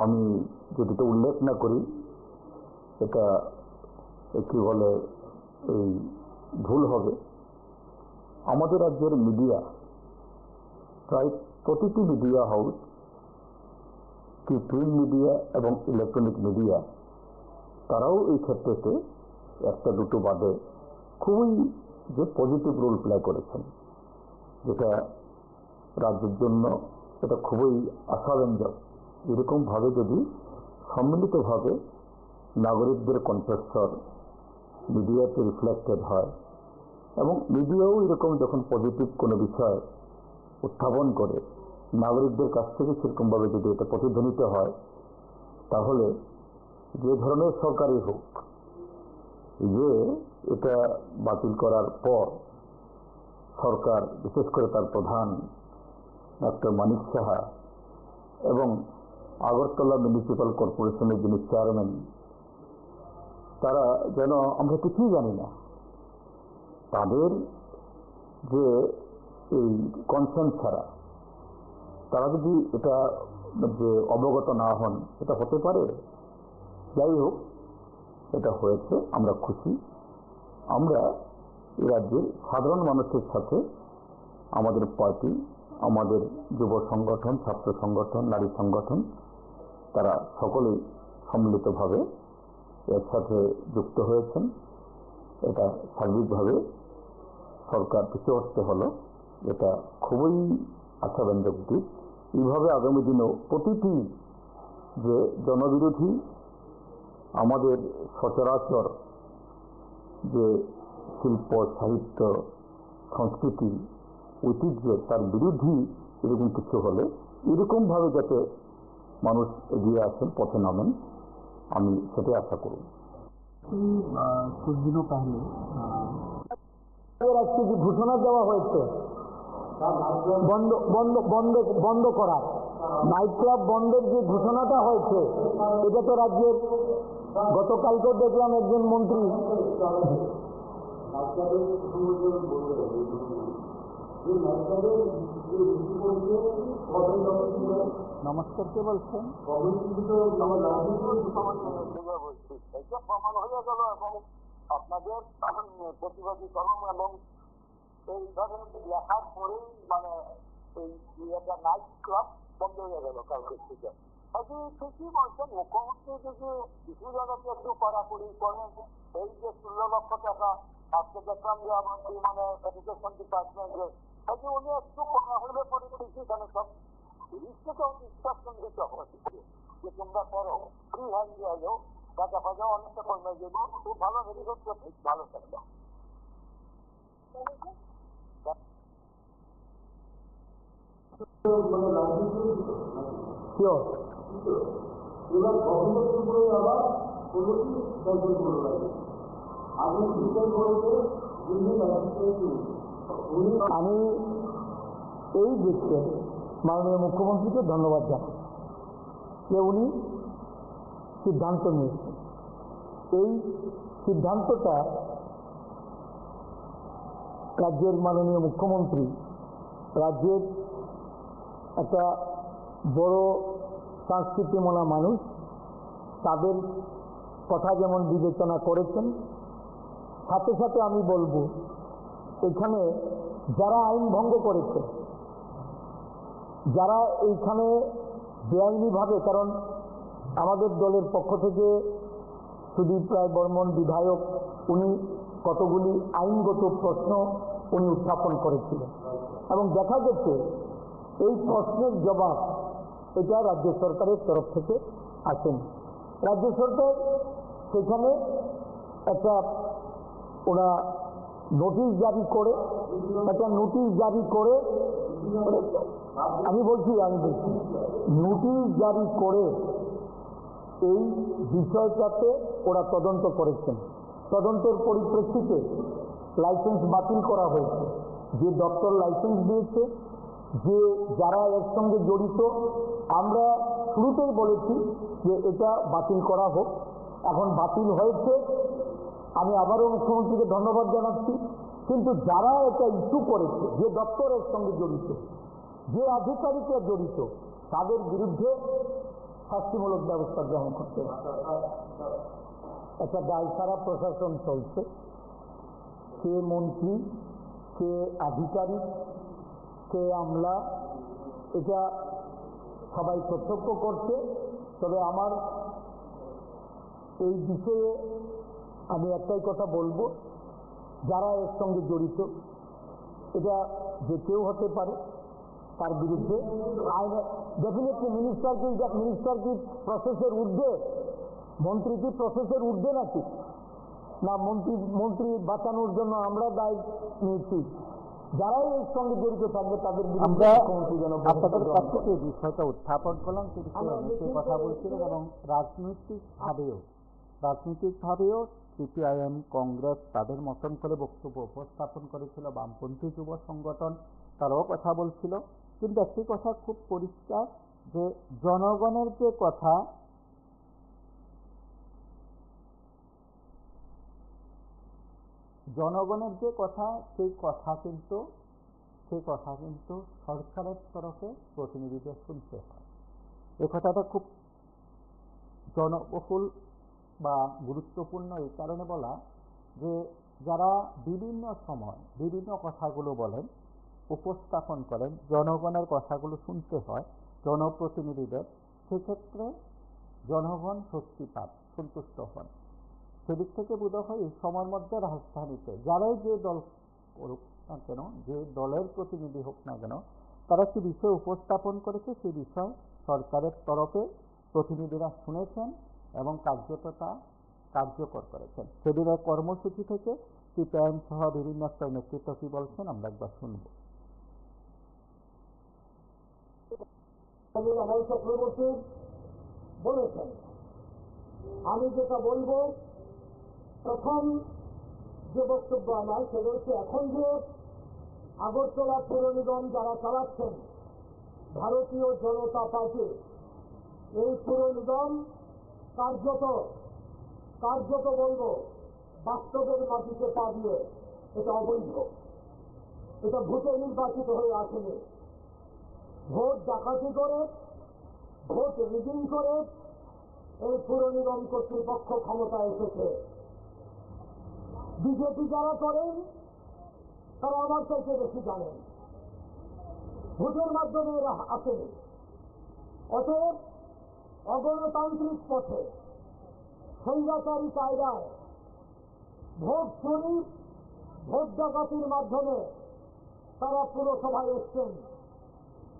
আমি যদি তো উল্লেখ না করি, এটা কি বলে এই ভুল হবে। আমাদের রাজ্যের মিডিয়া, প্রায় প্রতিটি মিডিয়া হাউস, কি প্রিন্ট মিডিয়া এবং ইলেকট্রনিক মিডিয়া, তারাও এই ক্ষেত্রেতে একটা দুটো বাদে খুবই যে পজিটিভ রোল প্লে করেছেন, যেটা রাজ্যের জন্য এটা খুবই আশাব্যঞ্জক। এরকমভাবে যদি সম্মিলিতভাবে নাগরিকদের কণ্ঠস্বর মিডিয়াতে রিফ্লেক্টেড হয় এবং মিডিয়াও এরকম যখন পজিটিভ কোনো বিষয় উত্থাপন করে নাগরিকদের কাছ থেকে সেরকমভাবে যদি এটা প্রতিধ্বনিত হয়, তাহলে যে ধরনের সরকারই হোক, যে এটা বাতিল করার পর সরকার, বিশেষ করে তার প্রধান ডক্টর মানিক সাহা এবং আগরতলা মিউনিসিপ্যাল কর্পোরেশনের যিনি চেয়ারম্যান, তারা যেন আমরা কিছুই জানি না, তাদের যে এই কনসেন্ট ছাড়া তারা যদি এটা যে অবগত না হন, এটা হতে পারে। যাই হোক, এটা হয়েছে, আমরা খুশি। আমরা এই রাজ্যের সাধারণ মানুষের সাথে আমাদের পার্টি, আমাদের যুব সংগঠন, ছাত্র সংগঠন, নারী সংগঠন, তারা সকলেই সম্মিলিতভাবে এর সাথে যুক্ত হয়েছেন। এটা সার্বিকভাবে সরকার পিছু হটতে হলো, এটা খুবই আশাব্যঞ্জক দিক। এইভাবে আগামী দিনেও প্রতিটি যে জনবিরোধী আমাদের সচরাচর যে শিল্প, সাহিত্য, সংস্কৃতি, ঐতিহ্য, তার বিরোধী এরকম কিছু হলে এরকমভাবে যাতে মানুষ এগিয়ে আসেন, পথে নামেন, আমি সেটাই আশা করব। कुछ दिनों पहले আজকে যে ঘোষণা দেওয়া হয়েছে বন্ধ বন্ধ বন্ধ বন্ধ করার, নাইট ক্লাব বন্ধের যে ঘোষণাটা হয়েছে, এটা তো রাজ্যের, গতকালকে দেখলাম একজন মন্ত্রী নমস্কার, কে বলছেন? এটা প্রমাণ হয়ে গেল এবং আপনাদের প্রতিবাদীকরণ এবং এই ধরনের লেখার পরেই মানে এই একটা নাইট ক্লাব বন্ধ হয়ে গেল কালকে থেকে। আজকে ঠিকই বলছেন, মুখ্যমন্ত্রী যদি কিছু জায়গাতে একটু কড়াকড়ি করেন, এই যে 16 লক্ষ টাকা আজকে দেখলাম যে আমাদের মানে এডুকেশন ডিপার্টমেন্টে, আজকে উনি একটু কড়া হলে পরে সেখানে সব ইনস্ট্রাকশন দিতে হবে যে তোমরা করো, ফ্রি হ্যান্ড দিয়ে যাও, টাকা পয়সা অনেকটা কমে দেবো, খুব ভালো মেডিকেল ভালো থাকবে। আমি এই দেখতে মাননীয় মুখ্যমন্ত্রীকে ধন্যবাদ জানাই যে উনি সিদ্ধান্ত নিয়েছেন। এই সিদ্ধান্তটা রাজ্যের মাননীয় মুখ্যমন্ত্রী রাজ্যের একটা বড় সংস্কৃতিমনা মানুষ, তাদের কথা যেমন বিবেচনা করেছেন, সাথে সাথে আমি বলবো এখানে যারা আইন ভঙ্গ করেছে, যারা এইখানে বেআইনিভাবে, কারণ আমাদের দলের পক্ষ থেকে সুদীপ রায় বর্মন বিধায়ক, উনি কতগুলি আইনগত প্রশ্ন উনি উত্থাপন করেছিলেন এবং দেখা গেছে এই প্রশ্নের জবাব এটা রাজ্য সরকারের তরফ থেকে আসেন। রাজ্য সরকার সেখানে একটা ওরা নোটিশ জারি করে, আমি বলছি নোটিশ জারি করে এই বিষয়টাতে ওরা তদন্ত করেছেন। তদন্তের পরিপ্রেক্ষিতে লাইসেন্স বাতিল করা হয়েছে। যে দপ্তর লাইসেন্স দিয়েছে, যে যারা এর সঙ্গে জড়িত, আমরা শুরুতেই বলেছি যে এটা বাতিল করা হোক। এখন বাতিল হয়েছে, আমি আবারও মুখ্যমন্ত্রীকে ধন্যবাদ জানাচ্ছি। কিন্তু যারা এটা ইস্যু করেছে, যে দপ্তরের সঙ্গে জড়িত, যে আধিকারিকরা জড়িত, তাদের বিরুদ্ধে শাস্তিমূলক ব্যবস্থা গ্রহণ করতে হবে। একটা দায়সারা প্রশাসন চলছে, কে মন্ত্রী, কে আধিকারিক, কে আমলা, এটা সবাই প্রত্যক্ষ করছে। তবে আমার এই বিষয়ে আমি একটাই কথা বলবো, যারা এর সঙ্গে জড়িত, এটা যে কেউ হতে পারে, তার বিরুদ্ধে আইন ডেফিনেটলি মিনিস্টার কি প্রসেসের ঊর্ধ্বে, মন্ত্রী কি প্রসেসের ঊর্ধ্বে নাকি? না, মন্ত্রী বাঁচানোর জন্য আমরা দায় নিয়েছি। যারাই এর সঙ্গে জড়িত থাকবে তাদের বিরুদ্ধে মুখ্যমন্ত্রী যেন আপনাদের কাছ থেকে বিষয়টা উত্থাপন করলাম। সে বিষয়ে অনেকে কথা বলছিলেন এবং রাজনৈতিকভাবেও সিপিআইএম, কংগ্রেস তাদের মতন করে বক্তব্য উপস্থাপন করেছিল, বামপন্থী যুব সংগঠন তারাও কথা বলছিল। কিন্তু একটি কথা খুব পরিষ্কার যে জনগণের যে কথা, সেই কথা কিন্তু সরকারের তরফে প্রতিনিধিদের শুনতে হয়। এ কথাটা খুব জনবহুল বা গুরুত্বপূর্ণ এই কারণে বলা যে যারা বিভিন্ন সময় বিভিন্ন কথাগুলো বলেন, উপস্থাপন করেন, জনগণের কথাগুলো শুনতে হয় জনপ্রতিনিধিদের, সেক্ষেত্রে জনগণ স্বস্তি পান, সন্তুষ্ট হন। সেদিক থেকে বোধ হয় এই সময়ের মধ্যে রাজধানীতে যারাই যে দল করুক না কেন, যে দলের প্রতিনিধি হোক না কেন, তারা কি বিষয় উপস্থাপন করেছে সেই বিষয় সরকারের তরফে প্রতিনিধিরা শুনেছেন এবং কার্যত তা কার্যকর করেছেন। সেদিনের কর্মসূচি থেকে সিপিআইএম সহ বিভিন্ন স্তরের নেতৃত্ব কি বলছেন আমরা একবার শুনব। অমল চক্রবর্তী বলেছেন, আমি যেটা বলবো, প্রথম যে বক্তব্য আমার সেটা হচ্ছে, এখন যে আগরতলা পৌর নিগম যারা চালাচ্ছেন ভারতীয় জনতা পার্টি, এই পৌর নিগম কার্যত বলবো বাস্তবের মাটিতে পা দিয়ে এটা অবৈধ, এটা ভোটে নির্বাচিত হয়ে আসেনি। ভোট ডাকাতি করে, ভোট রিগিং করে এই পৌর নিগম কর্তৃপক্ষ ক্ষমতায় এসেছে। বিজেপি যারা করেন তারা আমার চাইতে বেশি জানেন, ভোটের মাধ্যমে এরা আসেনি। অতএব অগণতান্ত্রিক পথে স্বৈরাচারী কায়দায় ভোট চুরি, ভোট ডাকাতির মাধ্যমে তারা পুরসভায় এসছেন।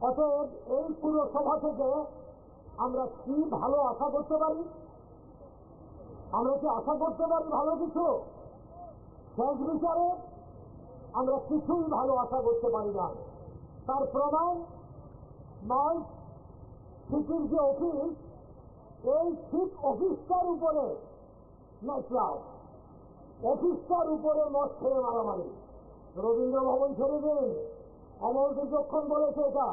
অতএব এই পুরসভা থেকে আমরা কি ভালো আশা করতে পারি? আমরা কি আশা করতে পারি ভালো কিছু? শেষ বিচারে আমরা কিছুই ভালো আশা করতে পারি না। তার প্রমাণ স্মার্ট সিটির যে অফিস, এই ঠিক অফিসটার উপরে নাইট ক্লাব, অফিসটার উপরে মদ খেয়ে মারামারি। রবীন্দ্র ভবন ছেড়ে দিন, অমল দীর্ঘক্ষণ বলেছে এটা।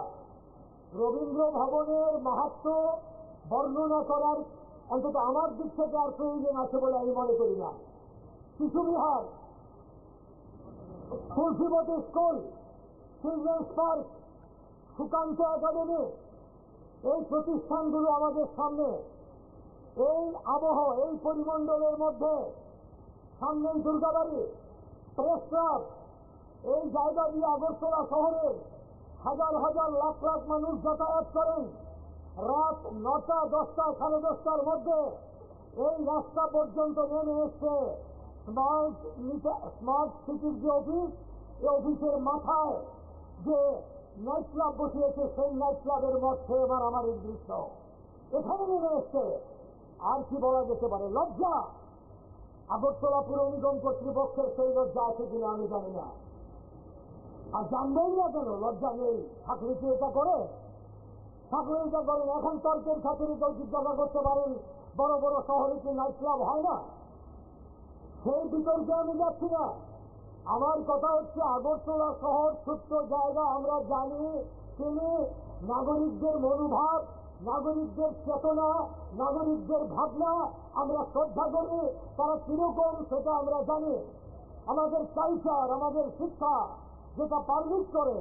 রবীন্দ্র ভবনের মাহাত্ম্য বর্ণনা করার অন্তত আমার দিক থেকে আর প্রয়োজন আছে বলে আমি মনে করি না। শিশু Bihar, Tulsibati school, children's park, Sukanta academy, এই প্রতিষ্ঠানগুলো আমাদের সামনে। এই আবহ, এই পরিমণ্ডলের মধ্যে সামনেই দুর্গাবাড়ি, প্রেস ক্লাব, এই জায়গা দিয়ে আগরতলা শহরের হাজার হাজার লাখ লাখ মানুষ যাতায়াত করেন। রাত 9টা, 10টা, 10:30টার মধ্যে এই রাস্তা পর্যন্ত নেমে এসছে স্মার্ট সিটির যে অফিস, এই অফিসের মাথায় যে নাইট ক্লাব বসিয়েছে, সেই নাইট ক্লাবের মদ খেয়ে মারামারির দৃশ্য এখানে নেমে এসছে। আর কি বলা যেতে পারে? লজ্জা। আগরতলা পৌর নিগম কর্তৃপক্ষের সেই লজ্জা আছে কিনা আমি জানি না, আর জানবেই না কেন? লজ্জা নেই। থাকলে কি এটা করে? থাকলে এটা করেন। এখন তর্কের খাতিরে কেউ জিজ্ঞাসা করতে পারেন, বড় বড় শহরে কি নাইট ক্লাব হয় না? সেই বিতর্কে আমি যাচ্ছি না। আমার কথা হচ্ছে, আগরতলা শহর ছোট্ট জায়গা, আমরা জানি চিনি, নাগরিকদের মনোভাব, নাগরিকদের চেতনা, নাগরিকদের ভাবনা আমরা শ্রদ্ধা করি। তারা কিরকম সেটা আমরা জানি। আমাদের কালচার, আমাদের শিক্ষা যেটা পারমিট করে,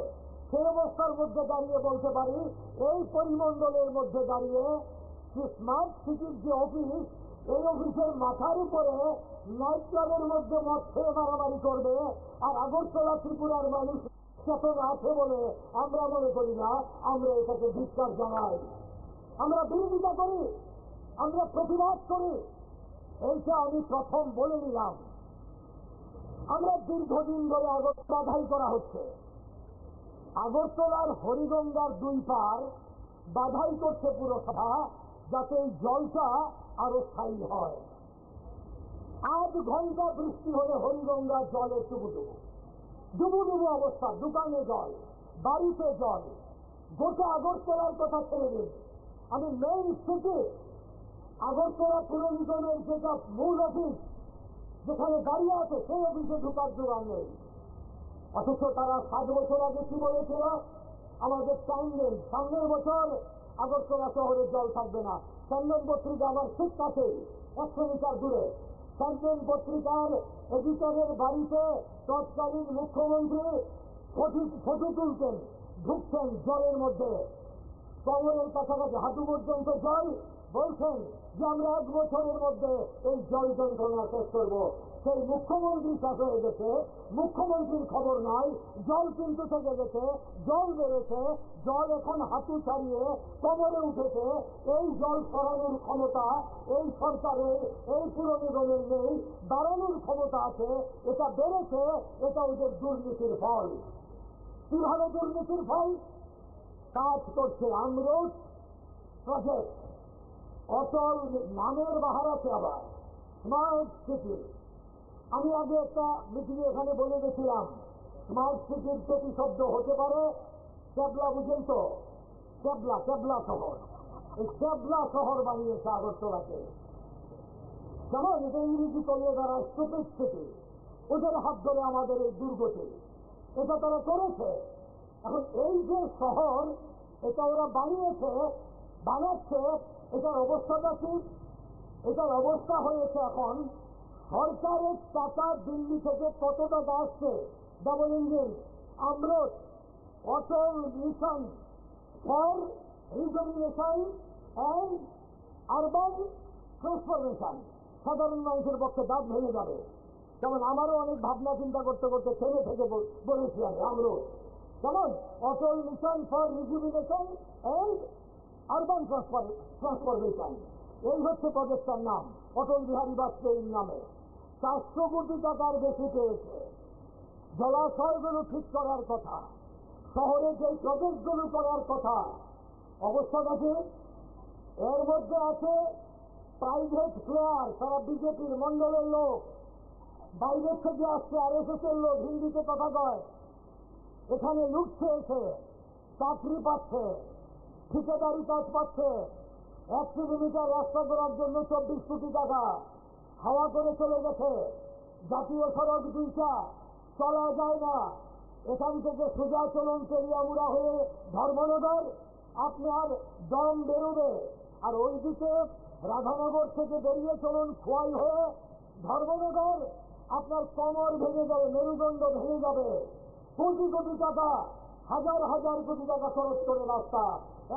সেই অবস্থার মধ্যে দাঁড়িয়ে বলতে পারি, এই পরিমণ্ডলের মধ্যে দাঁড়িয়ে স্মার্ট সিটির যে অফিস, এই অফিসের মাথার উপরে নাইট ক্লাবের মধ্যে মদ খেয়ে মারামারি করবে, আর আগরতলা ত্রিপুরার মানুষ চেতনা আছে বলে আমরা মনে করি না। আমরা এটাকে ধিক্কার জানাই, আমরা বিরোধিতা করি, আমরা প্রতিবাদ করি। এইটা আমি প্রথম বলে নিলাম। আমরা দীর্ঘদিন ধরে আগরতলা বাধাই করা হচ্ছে। আগরতলার হরিগঙ্গার 2 পার বাধাই করছে পুরসভা, যাতে এই জলটা আরো স্থায়ী হয়। 8 ঘন্টা বৃষ্টি হলে হরিগঙ্গার জলে ডুবু অবস্থা, দোকানে জল, বাড়িতে জল, গোটা আগরতলার কথা ছেড়ে দিন। আমি মেইন সিটি আগরতলা পৌর নিগমের যেটা মূল অফিস, যেখানে দাঁড়িয়ে আছে, সেই অফিসে ঢুকার জোগাড় নেই। অথচ তারা 7 বছর আগে কি বলেছিল? আমাদের টাইম নেই, সামনের বছর আগরতলা শহরে জল থাকবে না। স্যান্ডেল পত্রিকা আমার ঠিক কাছে 100 মিটার দূরে, স্যান্ডেল পত্রিকার এডিটরের বাড়িতে তৎকালীন মুখ্যমন্ত্রী ফটো তুলতেন, ঢুকছেন জলের মধ্যে, কোমরের কাছাকাছি হাঁটু পর্যন্ত জল, বলছেন যে আমরা 1 বছরের মধ্যে এই জল যন্ত্রণা শেষ করব। সেই মুখ্যমন্ত্রী শেষ হয়ে গেছে, মুখ্যমন্ত্রীর খবর নাই, জল কিন্তু থেকে গেছে, জল বেড়েছে, জল এখন হাঁটু ছাড়িয়ে কোমরে উঠেছে। এই জল সরানোর ক্ষমতা এই সরকারের, এই পুর নিগমের নেই, বাড়ানোর ক্ষমতা আছে। এটা বেড়েছে, এটা ওদের দুর্নীতির ফল। কিভাবে দুর্নীতির ফল? কাজ করছে আমরুট প্রজেক্ট, অচল নামের বাহার আছে, আবার স্মার্ট সিটি। আমি আগে একটা মিটিংয়ে এখানে বলে গেছিলাম, স্মার্ট সিটির প্রতিশব্দ হতে পারে ক্যাবলা, বুঝেন তো, ক্যাবলা শহর। এই ক্যাবলা শহর বানিয়েছে আগরতলাকে। যেমন এটা ইংরেজি করলে তারা স্টুপিড সিটি, ওদের হাত ধরে আমাদের এই দুর্গতি, এটা তারা করেছে। এখন এই যে শহর, এটা ওরা বানাচ্ছে, এটার অবস্থাটা কি? এটার অবস্থা হয়েছে এখন সরকারের টাকা দিল্লি থেকে কত টাকা আসছে, double engine, AMRUT, Atal mission for rejuvenation and urban transformation. সাধারণ মানুষের পক্ষে দাঁত ভেঙে যাবে। যেমন আমারও অনেক ভাবনা চিন্তা করতে করতে থেমে থেকে বলেছি আমি, আমরুট যেমন Atal mission for rejuvenation and urban transformation, এই হচ্ছে প্রজেক্টটার নাম, অটল বিহারী বাজপেয়ীর নামে। 400 কোটি টাকার বেশি পেয়েছে। জলাশয়গুলো ঠিক করার কথা, শহরে যে প্রজেক্টগুলো করার কথা, অবস্থাটা কি? এর মধ্যে আছে প্রাইভেট প্লেয়ার, তারা বিজেপির মন্ডলের লোক, বাইরের থেকে আসছে RSS এর লোক, হিন্দিতে কথা কয়, এখানে লুটছে, এসে চাকরি পাচ্ছে, ঠিকাদারি কাজ পাচ্ছে, 1 কিলোমিটার রাস্তা করার জন্য 24 কোটি টাকা হাওয়া করে চলে গেছে। জাতীয় সড়ক 2টা চলা যায় না, এখান থেকে সোজা চলুন তেলিয়ামুড়া হয়ে ধর্মনগর, আপনার দম বেরোবে। আর ওইদিকে রাধানগর থেকে বেরিয়ে চলুন খোয়াই হয়ে ধর্মনগর, আপনার কোমর ভেঙে যাবে, মেরুদণ্ড ভেঙে যাবে। কোটি কোটি টাকা, হাজার হাজার কোটি টাকা খরচ করে রাস্তা।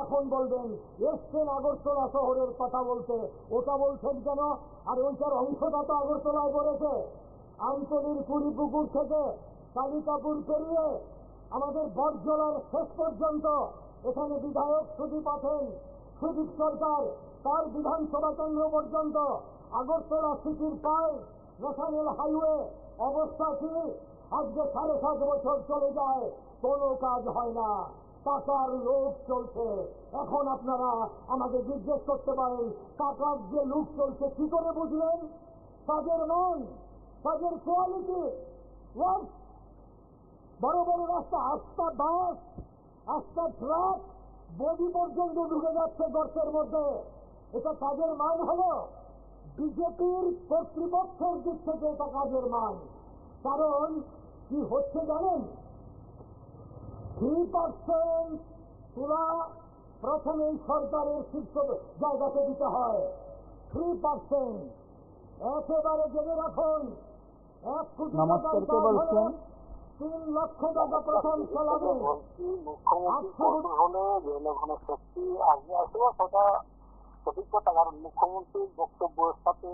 এখন বলবেন এসছেন আগরতলা শহরের কথা বলতে, ওটা বলছেন কেন? আর ওইটার অংশটা তো আগরতলায় পড়েছে। আন্তলির কুড়িপুকুর থেকে কালিকাপুর পেরিয়ে আমাদের বটজলার শেষ পর্যন্ত এখানে বিধায়ক সুদীপ আছেন, সুদীপ সরকার, তার বিধানসভা কেন্দ্র পর্যন্ত আগরতলা সিটির প্রায় ন্যাশনাল হাইওয়ে অবস্থা কি? আজকে 7.5 বছর চলে যায়, কোনো কাজ হয় না, টাকার লোভ চলছে। এখন আপনারা আমাকে জিজ্ঞেস করতে পারেন, টাকার যে লোভ চলছে কি করে বুঝলেন? কাজের মান, কাজের কোয়ালিটি, বড় বড় রাস্তা, আস্তা বাস, আস্তা ট্রাক, বডি পর্যন্ত ঢুকে যাচ্ছে গর্তের মধ্যে। এটা কাজের মান হলো? বিজেপির কর্তৃপক্ষের দিক থেকে এটা কাজের মান। কারণ কি হচ্ছে জানেন? 3% তুলা প্রথমেই সরকারের শীর্ষ জায়গাতে দিতে হয়। 3% একেবারে জেনে রাখুন। 1 কোটি টাকার কাজ হলে 3 লক্ষ টাকা প্রথম চালাবে। মুখ্যমন্ত্রী হলে জনগণের শক্তি আসবে, সেটা সঠিক কথা। কারণ মুখ্যমন্ত্রীর বক্তব্যের সাথে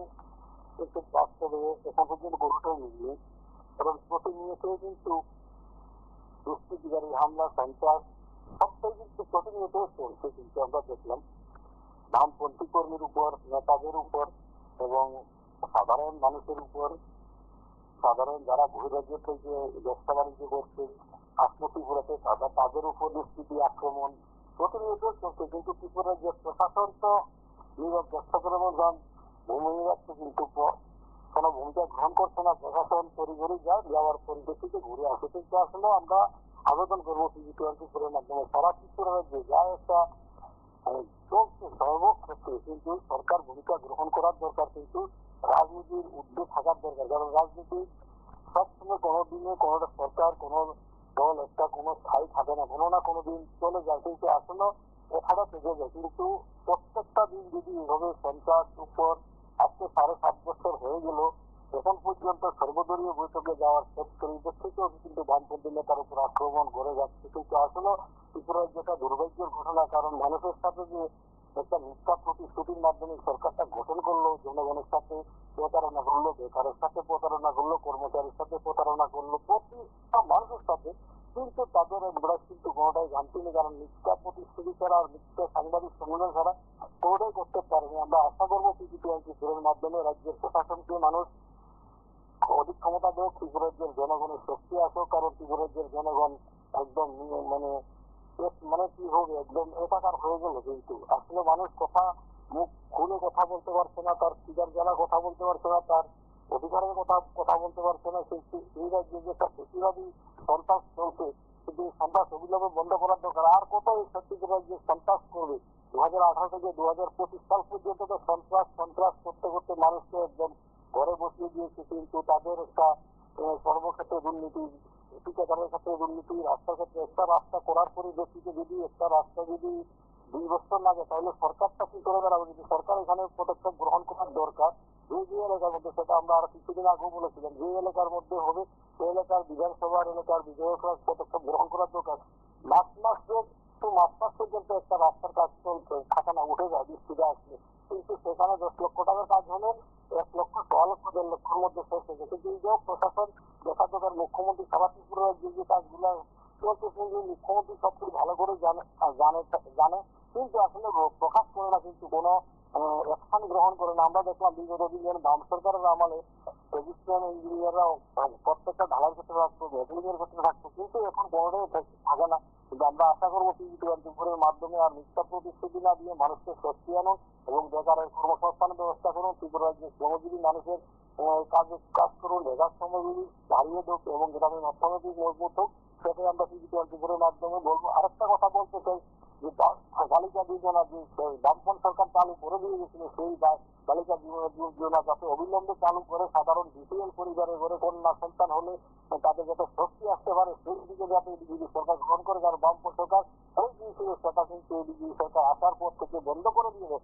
কিন্তু বাস্তবে এখন পর্যন্ত কোনোটাই মিলিয়ে, এবং প্রতিনিয়ত কিন্তু দুষ্কৃতিকারী হামলা, সন্ত্রাস সবটাই কিন্তু প্রতিনিয়ত চলছে। কিন্তু আমরা দেখলাম বামপন্থী কর্মীর উপর, নেতাদের উপর এবং সাধারণ মানুষের উপর, সাধারণ যারা বহিরাজ্য থেকে ব্যবসা বাণিজ্য করছে, আসলো ত্রিপুরাতে, তাদের উপর দুষ্কৃতি আক্রমণ প্রতিনিয়ত চলছে। কিন্তু ত্রিপুরার যে প্রশাসন তো নীরব দর্শক যান ভূমি যাচ্ছে, কিন্তু কোনো ভূমিকা গ্রহণ করছে না। প্রশাসন তড়িঘড়ি যায়, যাওয়ার পরিপ্রেক্ষিতে ঘুরে আসে। কিন্তু আসলে আমরা আবেদন করবো টিভি24 মাধ্যমে সারা ত্রিপুরা রাজ্যে যা একটা চলছে সর্বক্ষেত্রে, কিন্তু সরকার ভূমিকা গ্রহণ করার দরকার, কিন্তু রাজনীতির ঊর্ধ্বে থাকার দরকার। কারণ রাজনীতি সবসময় কোনো দিনে কোনো সরকার, কোনো দল একটা কোনো স্থায়ী থাকে না, কোনো না কোনো দিন চলে যায়। কিন্তু আসলে কথাটা থেকে যায়। কিন্তু প্রত্যেকটা দিন যদি এভাবে সেন্টার উপর আজকে 7.5 বছর হয়ে গেল, এখন পর্যন্ত সর্বদলীয় বৈঠকে যাওয়ার ক্ষেত্রে থেকেও কিন্তু বামপন্থী নেতার উপর আক্রমণ করে যাচ্ছে। কিন্তু আসলে ত্রিপুরার যেটা দুর্ভাগ্যের ঘটনা, কারণ মানুষের সাথে যে একটা মিথ্যা প্রতিশ্রুতির মাধ্যমে সরকারটা গঠন করলো, জনগণের সাথে প্রতারণা করলো, বেকারের সাথে প্রতারণা করলো, কর্মচারীর সাথে প্রতারণা করলো, প্রতিটা মানুষের সাথে, কিন্তু তাদের আমরা কিন্তু কোনোটাই জানতে নেই। কারণ মিথ্যা প্রতিশ্রুতি ছাড়া আর মিথ্যা সাংবাদিক সম্মেলন ছাড়া কোনোটাই করতে পারেনি। আমরা আশা করবো ত্রিপুরার মাধ্যমে রাজ্যের প্রশাসনকে মানুষ অধিক ক্ষমতা দেয়, ত্রিপুরাজ্যের জনগণের শক্তি আসুক। কারণ ত্রিপুরাজ্যের জনগণ একদম মানে কি হবে, একদম একাকার হয়ে গেল। কিন্তু আসলে মানুষ কথা মুখ খুলে কথা বলতে পারছে না, তার খিদার জ্বালা কথা বলতে পারছে না, তার অধিকারের কথা বলতে পারছে না। কিন্তু এই রাজ্যে যে একটা বেশিরভাগই সন্ত্রাস চলছে, কিন্তু এই সন্ত্রাস অবিলম্বে বন্ধ করার দরকার। আর কত এই ছত্তিশগড় রাজ্যে সন্ত্রাস করবে? 2018 থেকে 2025 সাল পর্যন্ত তো সন্ত্রাস করতে করতে মানুষকে একদম ঘরে বসিয়ে দিয়েছে। কিন্তু তাদের একটা কর্মক্ষেত্রে দুর্নীতি, ঠিকাদারের ক্ষেত্রে দুর্নীতি, রাস্তার ক্ষেত্রে একটা রাস্তা করার পরিপ্রেক্ষিতে যদি একটা রাস্তা যদি 2 বছর লাগে, তাহলে সরকারটা কি করে বেড়াবে? যদি সরকার এখানে পদক্ষেপ গ্রহণ করার দরকার, যে এলাকার মধ্যে, সেটা আমরা আর কিছুদিন আগেও বলেছিলাম, যে এলাকার মধ্যে হবে সেই এলাকার বিধানসভার এলাকার বিধায়করা পদক্ষেপ গ্রহণ করার দরকার। মাস মাস পর্যন্ত একটা রাস্তার কাজ চলছে, থাকানা উঠে যায় বৃষ্টিতে আসলে, কিন্তু সেখানে 10 লক্ষ টাকার কাজ হলে 1 লক্ষ 1.5 লক্ষ 1.5 লক্ষের মধ্যে শেষ হয়ে গেছে। কিন্তু এই যে প্রশাসন দেখা দরকার, মুখ্যমন্ত্রী সারা ত্রিপুরার যে কাজগুলো চলছে, যে মুখ্যমন্ত্রী সবকিছু ভালো করে জানে, কিন্তু আসলে প্রকাশ করে না, কিন্তু কোনো অ্যাকশন গ্রহণ করে না। আমরা দেখলাম বিগত দিনের বাম সরকারের আমলে রেজিস্ট্রিয়াল ইঞ্জিনিয়াররা প্রত্যেকটা ঢালাই ক্ষেত্রে থাকতো, মেকানিকের ক্ষেত্রে থাকতো, কিন্তু এখন কোনোটাই থাকে না। কিন্তু আমরা আশা করবো ত্রিপুরার মাধ্যমে আর মিথ্যা প্রতিশ্রুতি না দিয়ে মানুষকে স্বস্তি আনুন এবং বেকারের কর্মসংস্থানের ব্যবস্থা করুন। ত্রিপুরার যে শ্রমজীবী মানুষের কাজ করুন, বেকার শ্রমজীবী বাড়িয়ে হোক এবং গ্রামীণ অর্থনৈতিক মজবুত হোক, সেটাই আমরা ত্রিপুরার মাধ্যমে বলবো। আরেকটা কথা বলতে চাই, যে বালিকা যোজনা যে বামপন্থী সরকার চালু করে দিয়ে গেছিল, সেই বালিকা যোজনা যাতে অবিলম্বে চালু করে সাধারণ বিপিএল পরিবারে ঘরে কন্যা সন্তান হলে তাদের যাতে স্বস্তি আসতে পারে, সেই দিকে যাতে বিজেপি সরকার গ্রহণ করে। কারণ বামপন্থী সরকার ওই দিয়েছিল, সেটা কিন্তু বিজেপি সরকার আসার পর থেকে বন্ধ করে দিয়ে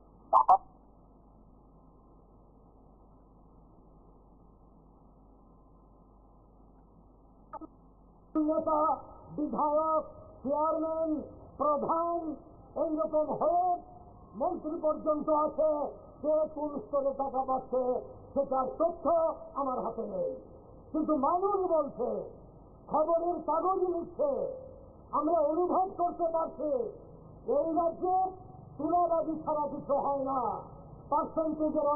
নেতা, বিধায়ক, চেয়ারম্যান, প্রধান এইরকম হয়ে মন্ত্রী পর্যন্ত আছে, সে কোন স্তরে টাকা পাচ্ছে সেটার তথ্য আমার হাতে নেই। কিন্তু মানুষ বলছে, খবরের কাগজ লিখছে, আমরা অনুভব করতে পারছি এই রাজ্যে তুলাবাজি ছাড়া কিছু হয় না। পার্সেন্টেজের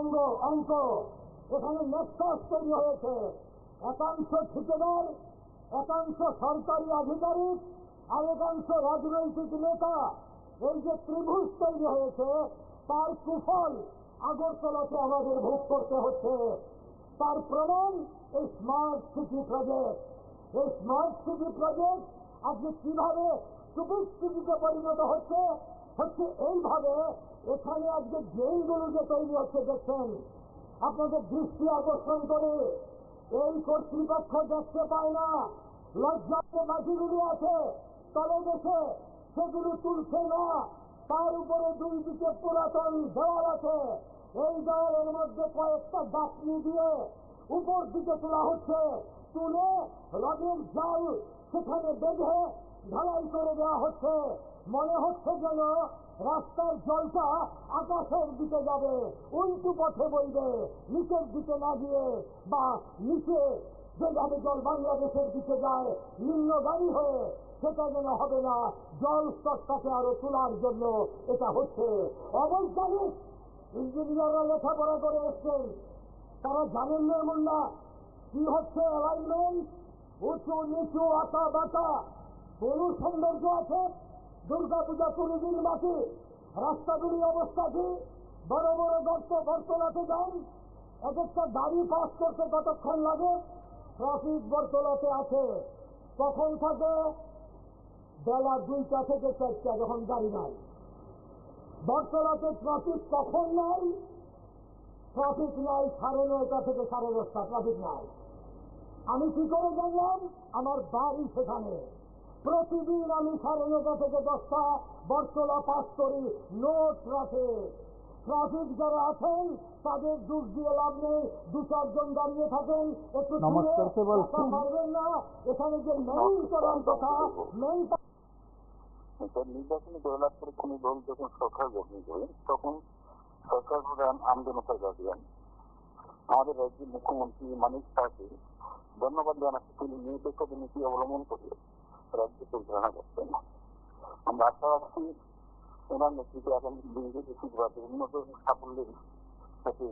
অঙ্ক এখানে নেক্সাস তৈরি হয়েছে। একাংশ ঠিকাদার, একাংশ সরকারি আধিকারিক, আর একাংশ রাজনৈতিক নেতা, এই যে ত্রিভুজ তৈরি হয়েছে, তার কুফল আগরতলাতে আমাদের ভোগ করতে হচ্ছে। তার প্রমাণ এই স্মার্ট সিটি প্রজেক্ট। এই স্মার্ট সিটি প্রজেক্ট আজকে কিভাবে সুপিক সিটিতে পরিণত হচ্ছে এইভাবে। এখানে আজকে জেলগুলো যে তৈরি হচ্ছে দেখছেন, আপনাদের দৃষ্টি আকর্ষণ করে এই কর্তৃপক্ষ দেখতে পায় না। লজ্জাতে মাটিগুলি আছে তলে দেশে, সেগুলো তুলছে না। তার উপরে 2 দিকে পুরাতন দেওয়াল আছে, এই দেওয়ালের মধ্যে কয়েকটা গাঁথনি দিয়ে উপর দিকে তোলা হচ্ছে, তুলে রডের জাল সেখানে বেঁধে ঢালাই করে দেওয়া হচ্ছে। মনে হচ্ছে যেন রাস্তার জলটা আকাশের দিকে যাবে, উল্টো পথে বইবে, নিচের দিকে না গিয়ে, বা নিচে যেভাবে জল বাংলাদেশের দিকে যায় নিম্নগামী হয়ে, সেটা যেন হবে না। জল স্তরটাকে আরো তোলার জন্য এটা হচ্ছে। অবৈজ্ঞানিক ইঞ্জিনিয়াররা লেখাপড়া করে এসছেন, তারা জানেন না এমন না কি হচ্ছে অ্যালাইনমেন্ট, উঁচু নিচু আটা বাটা, কোন সৌন্দর্য আছে? দুর্গাপূজা 20 দিন বাকি, রাস্তাগুলির অবস্থা কি? বড় বড় গর্ত, বর্তলাতে যান, এক একটা গাড়ি পাস করতে কতক্ষণ লাগে? ট্রাফিক বর্তলাতে আছে, কখন থাকে? বেলা 2টা থেকে 4টা, যখন গাড়ি নাই। বর্তলাতে ট্রাফিক কখন নাই? ট্রাফিক নাই 9:30 থেকে 10:30, ট্রাফিক নাই। আমি কি করে জানলাম? আমার বাড়ি সেখানে। প্রতিদিন আমি 9:30 থেকে 10টা বরতলা পাস করি, নোট রাখে। ট্রাফিক যারা আছেন তাদের দোষ দিয়ে লাভ নেই, 2-4 জন দাঁড়িয়ে থাকেন, একটু নমস্কার, কে বলছেন? পারবেন না। এখানে যে মেইন করার কথা, মেইন নির্বাচনী জয়লাভ করে কোন দল যখন সরকার গঠন করে তখন সরকার প্রধান আমজনতার গার্জিয়ান। আমাদের রাজ্যের মুখ্যমন্ত্রী মানিক সাহাকে ধন্যবাদ জানাচ্ছি, তিনি নিরপেক্ষ নীতি অবলম্বন করে রাজ্য পরিচালনা করছেন। আমরা আশা রাখছি ওনার নেতৃত্বে আগামী দিনকে বেশিরভাগ উন্নত সাফল্যের সাথে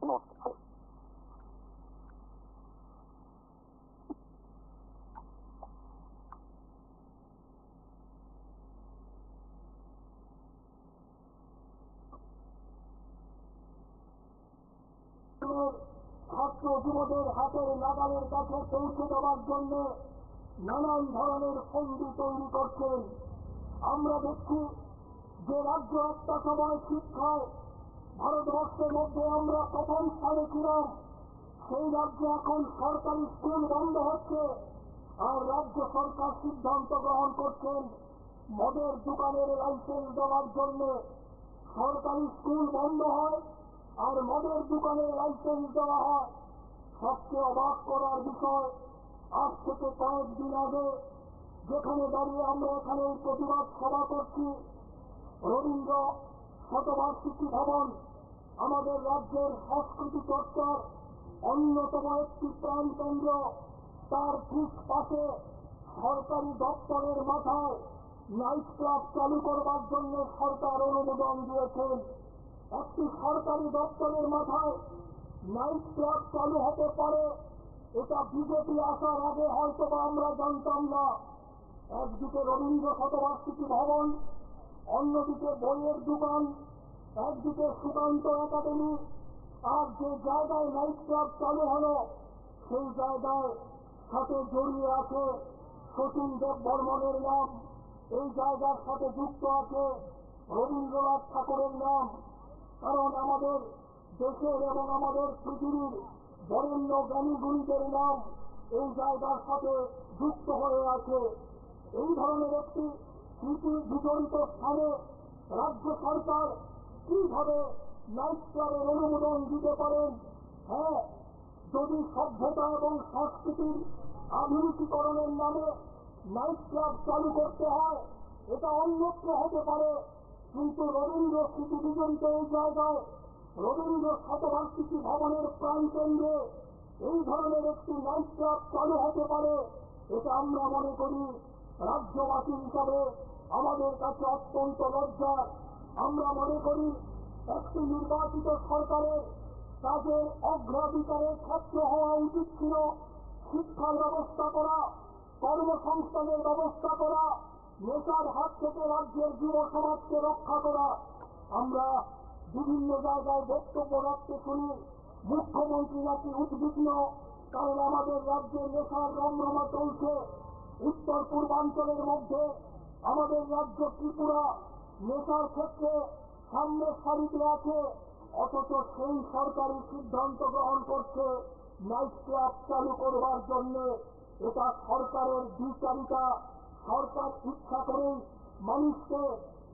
নমস্কার। ছাত্র যুবদের হাতের নাগালের কাছে পৌঁছে দেওয়ার জন্য নানান ধরনের ফন্দি তৈরি করছেন। আমরা দেখছি যে রাজ্য একটা সময় শিক্ষায় ভারতবর্ষের মধ্যে আমরা প্রথম স্থানে ছিলাম, সেই রাজ্যে এখন সরকারি স্কুল বন্ধ হচ্ছে, আর রাজ্য সরকার সিদ্ধান্ত গ্রহণ করছেন মদের দোকানের লাইসেন্স দেওয়ার জন্য। সরকারি স্কুল বন্ধ হয় আর মদের দোকানের লাইসেন্স দেওয়া হয়। সবচেয়ে অবাক করার বিষয়, আজ থেকে কয়েকদিন আগে যেখানে দাঁড়িয়ে আমরা এখানে প্রতিবাদ সভা করছি, রবীন্দ্র শতবার্ষিকী ভবন আমাদের রাজ্যের সংস্কৃতি চর্চার অন্যতম একটি প্রাণকেন্দ্র, তার ঠিক পাশে সরকারি দপ্তরের মাথায় নাইট ক্লাব চালু করবার জন্য সরকার অনুমোদন দিয়েছেন। একটি সরকারি দপ্তরের মাথায় নাইট ক্লাব চালু হতে পারে, এটা বিজেপি আসার আগে হয়তো বা আমরা জানতাম না। একদিকে রবীন্দ্র শতবার্ষিকী ভবন, অন্যদিকে বইয়ের দোকান, একদিকে সুকান্ত একাডেমি, আর যে জায়গায় নাইট ক্লাব চালু হলো সেই জায়গায় সাথে জড়িয়ে আছে শচীন দেব বর্মনের নাম, এই জায়গার সাথে যুক্ত আছে রবীন্দ্রনাথ ঠাকুরের নাম। কারণ আমাদের দেশের এবং আমাদের পৃথিবীর বরেণ্য জ্ঞানীগুণীদের নাম এই জায়গার সাথে যুক্ত হয়ে আছে। এই ধরনের একটি স্মৃতি বিজড়িত স্থানে রাজ্য সরকার কিভাবে নাইট ক্লাবের অনুমোদন দিতে পারেন? হ্যাঁ, যদি সভ্যতা এবং সংস্কৃতির আধুনিকীকরণের নামে নাইট ক্লাব চালু করতে হয়, এটা অন্যত্র হতে পারে, কিন্তু রবীন্দ্র স্মৃতি বিজড়িত এই জায়গায়, রবীন্দ্র শতবার্ষিকী ভবনের প্রাণকেন্দ্রে এই ধরনের একটি নাইট ক্লাব চালু হতে পারে, এটা আমরা মনে করি রাজ্যবাসী হিসাবে আমাদের কাছে অত্যন্ত লজ্জার। আমরা মনে করি একটি নির্বাচিত সরকারের কাজের অগ্রাধিকারের ক্ষেত্র হওয়া উচিত ছিল শিক্ষার ব্যবস্থা করা, কর্মসংস্থানের ব্যবস্থা করা, নেশার হাত থেকে রাজ্যের যুব সমাজকে রক্ষা করা। আমরা বিভিন্ন জায়গায় বক্তব্য রাখতে শুনি মুখ্যমন্ত্রী নাকি উদ্বিগ্ন, কারণ আমাদের রাজ্যে নেশার রমরমা চলছে। উত্তর পূর্বাঞ্চলের মধ্যে আমাদের রাজ্য ত্রিপুরা নেশার ক্ষেত্রে সামনের সারিতে আছে, অথচ সেই সরকারি সিদ্ধান্ত গ্রহণ করছে নাইট ক্লাব চালু করবার জন্য। এটা সরকারের দ্বিচারিতা। সরকার ইচ্ছা করেই মানুষকে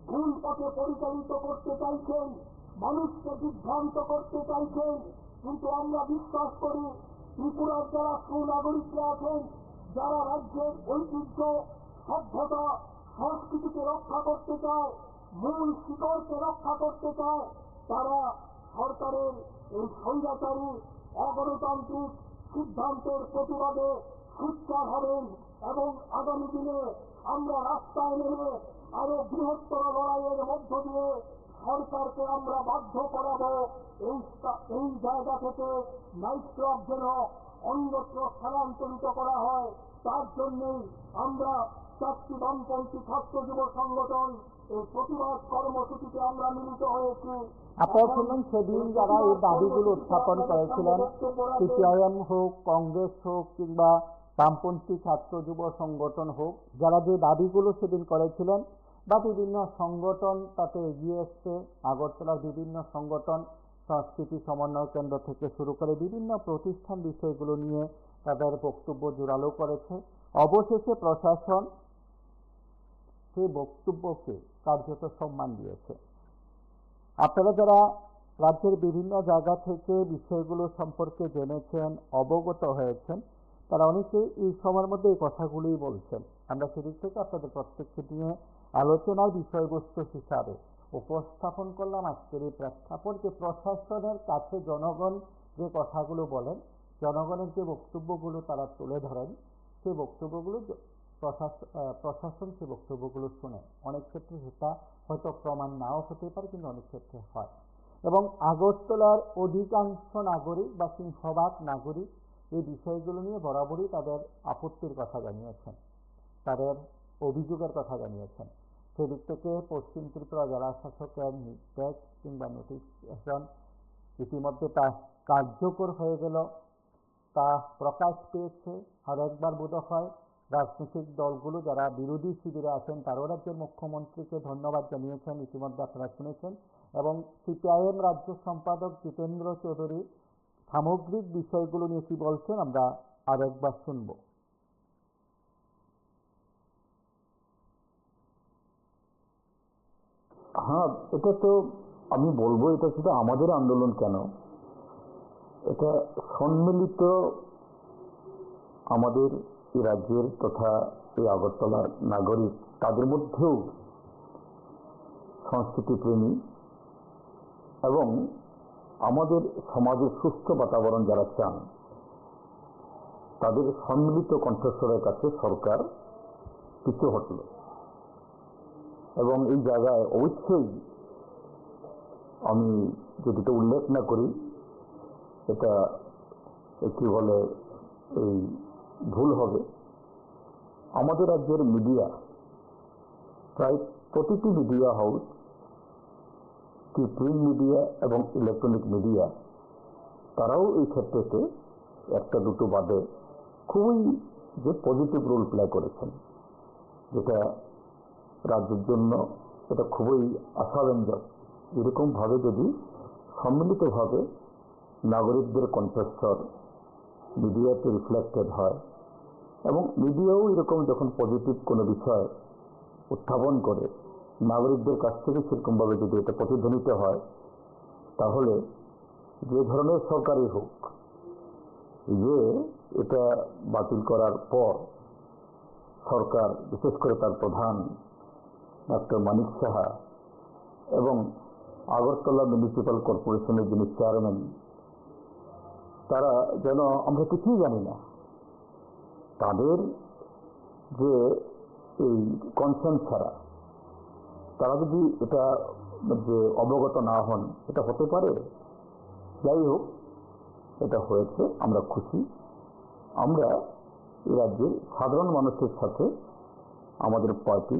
ভুল পথে পরিচালিত করতে চাইছেন, মানুষকে বিভ্রান্ত করতে চাইছেন। কিন্তু আমরা বিশ্বাস করি ত্রিপুরার যারা সুনাগরিকরা আছেন, যারা রাজ্যের ঐতিহ্য, সভ্যতা, সংস্কৃতিকে রক্ষা করতে চায়, মূল শিকড়কে রক্ষা করতে চায়, তারা সরকারের এই স্বৈরাচারী অগণতান্ত্রিক সিদ্ধান্তের প্রতিবাদে সোচ্চার হবেন এবং আগামী দিনে আমরা রাস্তায় নেমে আরো বৃহত্তর লড়াইয়ের মধ্য দিয়ে সরকারকে আমরা বাধ্য করাবো এই জায়গা থেকে নাইট ক্লাব যেন অন্যত্র স্থানান্তরিত করা হয়। তার জন্যই আমরা 4টি বামপন্থী ছাত্র যুব সংগঠন এই প্রতিবাদ কর্মসূচিতে আমরা মিলিত হয়েছি। আপনারা শুনলেন সেদিন যারা এই দাবিগুলো উত্থাপন করেছিলেন, সিপিআইএম হোক, কংগ্রেস হোক কিংবা বামপন্থী ছাত্র যুব সংগঠন হোক, যারা যে দাবিগুলো সেদিন করেছিলেন বা বিভিন্ন সংগঠন তাতে এগিয়ে এসছে, আগরতলার বিভিন্ন সংগঠন, সংস্কৃতি সমন্বয় কেন্দ্র থেকে শুরু করে বিভিন্ন প্রতিষ্ঠান বিষয়গুলো নিয়ে তাদের বক্তব্য জোরালো করেছে। অবশেষে প্রশাসন সেই বক্তব্যকে কার্যত সম্মান দিয়েছে। আপনারা যারা রাজ্যের বিভিন্ন জায়গা থেকে বিষয়গুলো সম্পর্কে জেনেছেন, অবগত হয়েছেন, তারা অনেকেই এই সময়ের মধ্যে এই কথাগুলোই বলছেন। আমরা সেদিক থেকে আপনাদের প্রত্যেককে নিয়ে আলোচনার বিষয়বস্তু হিসাবে উপস্থাপন করলাম আজকের এই প্রেক্ষাপট, যে প্রশাসনের কাছে জনগণ যে কথাগুলো বলেন, জনগণের যে বক্তব্যগুলো তারা তুলে ধরেন, সেই বক্তব্যগুলো প্রশাসন সেই বক্তব্যগুলো শুনে। অনেক ক্ষেত্রে সেটা হয়তো প্রমাণ নাও হতে পারে, কিন্তু অনেক ক্ষেত্রে হয়। এবং আগরতলার অধিকাংশ নাগরিক বা সিংহভাগ নাগরিক এই বিষয়গুলো নিয়ে বরাবরই তাদের আপত্তির কথা জানিয়েছেন, তাদের অভিযোগের কথা জানিয়েছেন। সেদিক থেকে পশ্চিম ত্রিপুরা জেলা শাসকের নির্দেশ কিংবা নোটিফিকেশন ইতিমধ্যে তা কার্যকর হয়ে গেল, তা প্রকাশ পেয়েছে। আর একবার বোধ হয় রাজনৈতিক দলগুলো যারা বিরোধী শিবিরে আছেন তারাও রাজ্যের মুখ্যমন্ত্রীকে ধন্যবাদ জানিয়েছেন, ইতিমধ্যে আপনারা শুনেছেন। এবং সিপিআইএম রাজ্য সম্পাদক জিতেন্দ্র চৌধুরী সামগ্রিক বিষয়গুলো নিয়ে কি বলছেন আমরা আর একবার শুনব। হ্যাঁ, এটা তো আমি বলবো, এটা শুধু আমাদের আন্দোলন কেন, এটা সম্মিলিত আমাদের এই রাজ্যের তথা এই আগরতলার নাগরিক, তাদের মধ্যেও সংস্কৃতিপ্রেমী এবং আমাদের সমাজের সুস্থ বাতাবরণ যারা চান, তাদের সম্মিলিত কণ্ঠস্বরের কাছে সরকার পিছু হটল। এবং এই জায়গায় অবশ্যই আমি যদি এটা উল্লেখ না করি, এটা কি বলে এই ভুল হবে। আমাদের রাজ্যের মিডিয়া, প্রায় প্রতিটি মিডিয়া হাউস, কি প্রিন্ট মিডিয়া এবং ইলেকট্রনিক মিডিয়া, তারাও এই ক্ষেত্রেতে একটা দুটো বাদে খুবই যে পজিটিভ রোল প্লে করেছেন, যেটা রাজ্যের জন্য এটা খুবই আশাব্যঞ্জক। এরকমভাবে যদি সম্মিলিতভাবে নাগরিকদের কণ্ঠস্বর মিডিয়াতে রিফ্লেক্টেড হয় এবং মিডিয়াও এরকম যখন পজিটিভ কোনো বিষয় উত্থাপন করে নাগরিকদের কাছ থেকে সেরকমভাবে যদি এটা প্রতিধ্বনিত হয়, তাহলে যে ধরনের সরকারই হোক, যে এটা বাতিল করার পর সরকার, বিশেষ করে তার প্রধান ডক্টর মানিক সাহা এবং আগরতলা মিউনিসিপ্যাল কর্পোরেশনের যিনি চেয়ারম্যান, তারা যেন আমরা কিছুই জানি না, তাদের যে এই কনসেন্ট ছাড়া তারা যদি এটা যে অবগত না হন, এটা হতে পারে। যাই হোক, এটা হয়েছে, আমরা খুশি। আমরা এই রাজ্যের সাধারণ মানুষের সাথে আমাদের পার্টি,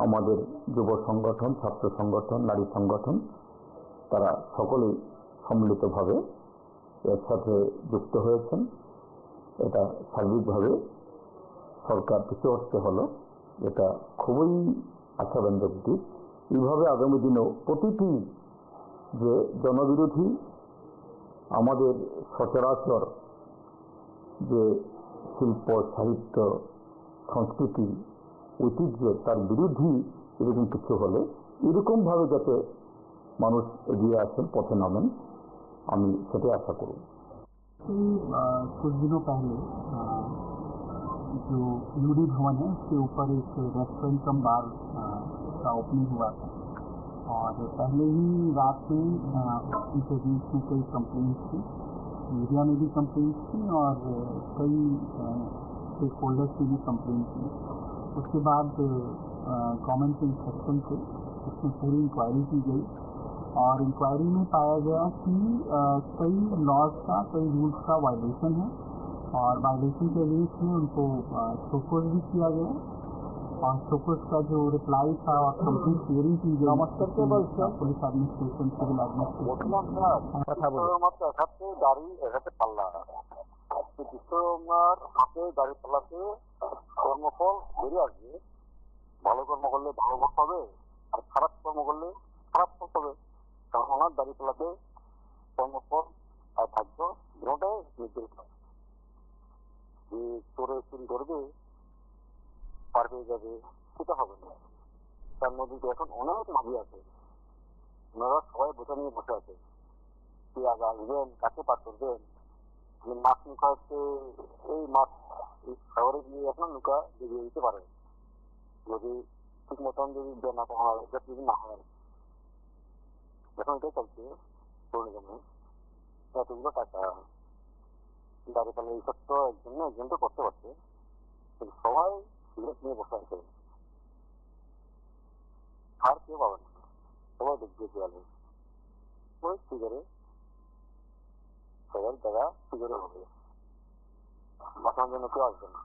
আমাদের যুব সংগঠন, ছাত্র সংগঠন, নারী সংগঠন, তারা সকলেই সম্মিলিতভাবে এর সাথে যুক্ত হয়েছেন। এটা সার্বিকভাবে সরকার পিছু হটতে হলো, এটা খুবই আশাব্যঞ্জক দিক। এইভাবে আগামী দিনেও প্রতিটি যে জনবিরোধী আমাদের সচরাচর যে শিল্প, সাহিত্য, সংস্কৃতি, ঐতিহ্য, তার বিরোধী এরকম কিছু হলে এরকমভাবে যাতে মানুষ এগিয়ে আসেন, পথে নামেন, আমি সেটাই আশা করব। कुछ दिनों पहले जो यूडी भवन है उसके ऊपर एक रेस्टोरेंट कम बार का ओपनिंग हुआ था, और पहले ही रात में इस अगेंस्ट में कई कंप्लेंट्स थी, मीडिया में भी कंप्लेंट्स थी और कई स्टेक होल्डर्स की भी कंप्लेंट थी। उसके बाद गवर्नमेंट के इंस्ट्रक्शन थे, उसमें पूरी इंक्वायरी की गई और इंक्वायरी में पाया गया कि कई लॉज का, कई रूल्स का वायलेशन है और वायलेशन के अगेंस्ट में उनको शोकोज भी किया गया और शोकोज का जो रिप्लाई था और कंप्लीट हियरिंग की गई पुलिस एडमिनिस्ट्रेशन, सिविल एडमिनिस्ट्रेशन। কর্মফল বেরিয়ে আসবে। ভালো কর্ম করলে ভালো ফল পাবে, আর খারাপ কর্ম করলে খারাপ ফল পাবে। কারণ ওনার দাঁড়িয়ে তোলাতে কর্মফল আর ভাগ্য দুটোটাই নির্ধারিত। যে চোরে চুরি করবে পার পেয়ে যাবে, সেটা হবে না। তার নদীতে এখন অনেক নদী আছে, ওনারা সবাই বোঝা নিয়ে বসে আছে, কি আগে আসবেন, কাকে পার করবেন। মাছ নৌকা হচ্ছে, এই মাছ সাগরে গিয়ে এখন নৌকা বেরিয়ে দিতে পারে যদি ঠিক মতন যদি না হয়, যদি না হয়। এখন এটাই চলছে পূর্ণিজমে, এতগুলো টাকা দাঁড়িয়ে পালে এইসব তো একজন তো করতে পারছে, কিন্তু সবাই সিগারেট নিয়ে বসে আছে, আর কেউ পাবে না, সবাই দেখবে দেওয়ালে ওই সিগারেট, সবার জায়গা সিগারেট হবে, বাঁচানোর জন্য কেউ আসবে না।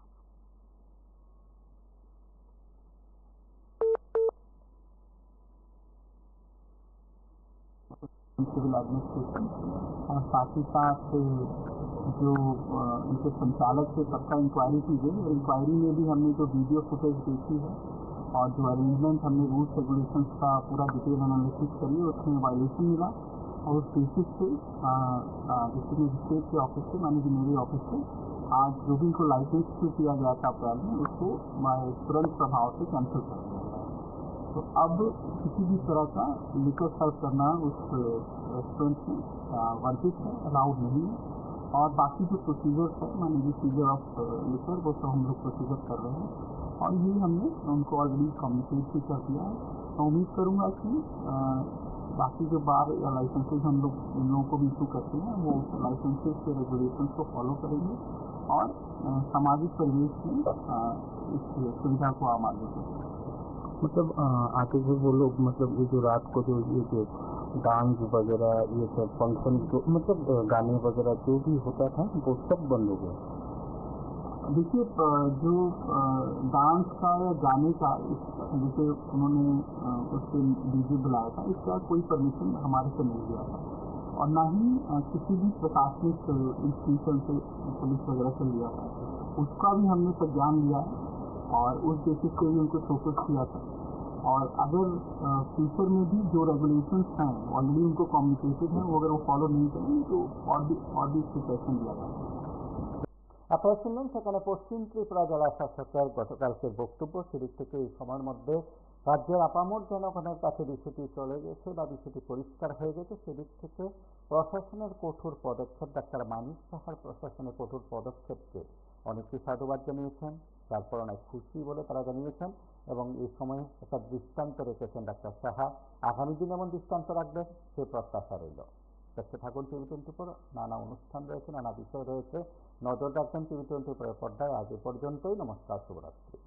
सिविल एडमिनिस्ट्रेशन और साथ ही साथ जो इनके संचालक थे सबका इंक्वायरी की गई, और इंक्वायरी में भी हमने जो वीडियो फुटेज देखी है और जो अरेंजमेंट हमने रूल्स रेगुलेशंस का पूरा डिटेल एनालिसिस करी, उसमें वायलेशन मिला। और उस बेसिस पे डिस्ट्रिक्ट मजिस्ट्रेट के ऑफिस से, माननीय मेरे ऑफिस से आज जो भी इनको लाइसेंस इशू किया गया था अप्रैल में, उसको तुरंत प्रभाव से कैंसिल कर दिया गया। तो अब किसी भी तरह का लिकर सर्व करना उस रेस्टोरेंट में वर्जित है, अलाउड नहीं है। और बाकी जो प्रोसीजर्स है, मानी प्रोसीजर ऑफ लिकर, वो सब हम लोग प्रोसीजर कर रहे हैं, और ये हमने उनको ऑलरेडी कम्युनिकेट भी कर दिया है। मैं उम्मीद करूँगा कि बाकी जो बार या लाइसेंसेज हम लोग इन लोगों को भी इशू करते हैं, वो लाइसेंसेज के रेगुलेशंस को फॉलो करेंगे और सामाजिक परिवेश में इस सुविधा को आम आगे करेंगे। मतलब आगे जो वो लोग, मतलब ये जो रात को जो ये जो डांस वगैरह, ये सब फंक्शन, जो मतलब गाने वगैरह जो भी होता था वो सब बंद हो गया। देखिए, जो डांस का या गाने का, जैसे उन्होंने उससे डीजे बुलाया था, इसका कोई परमिशन हमारे से नहीं दिया था, और ना ही किसी भी प्रशासनिक इंस्टीट्यूशन से, पुलिस वगैरह से लिया था। उसका भी हमने संज्ञान लिया है और उस बेसिस पे भी उनको फोकस किया था। और अगर फ्यूचर में भी जो रेगुलेशंस हैं ऑलरेडी उनको कम्युनिकेटेड हैं, वो अगर वो फॉलो नहीं करेंगे तो और भी प्रिकॉशन लिया जाएगा। আপনারা শুনলেন সেখানে পশ্চিম ত্রিপুরা জেলা শাসকের গতকালকের বক্তব্য। সেদিক থেকে এই সময়ের মধ্যে রাজ্যের আপামর জনগণের কাছে বিষয়টি চলে গেছে বা বিষয়টি পরিষ্কার হয়ে গেছে। সেদিক থেকে প্রশাসনের কঠোর পদক্ষেপ, ডাক্তার মানিক সাহার প্রশাসনের কঠোর পদক্ষেপকে অনেকেই সাধুবাদ জানিয়েছেন, তারপর অনেক খুশি বলে তারা জানিয়েছেন, এবং এই সময়ে একটা দৃষ্টান্ত রেখেছেন ডাক্তার সাহা। আগামী দিন এমন দৃষ্টান্ত রাখবেন সে প্রত্যাশা রইল। দেখতে থাকুন টিভি24, নানা অনুষ্ঠান রয়েছে, নানা বিষয় রয়েছে, নজর রাখবেন টিভি24 পর্দায়। আজ এ পর্যন্তই, নমস্কার, শুভরাত্রি।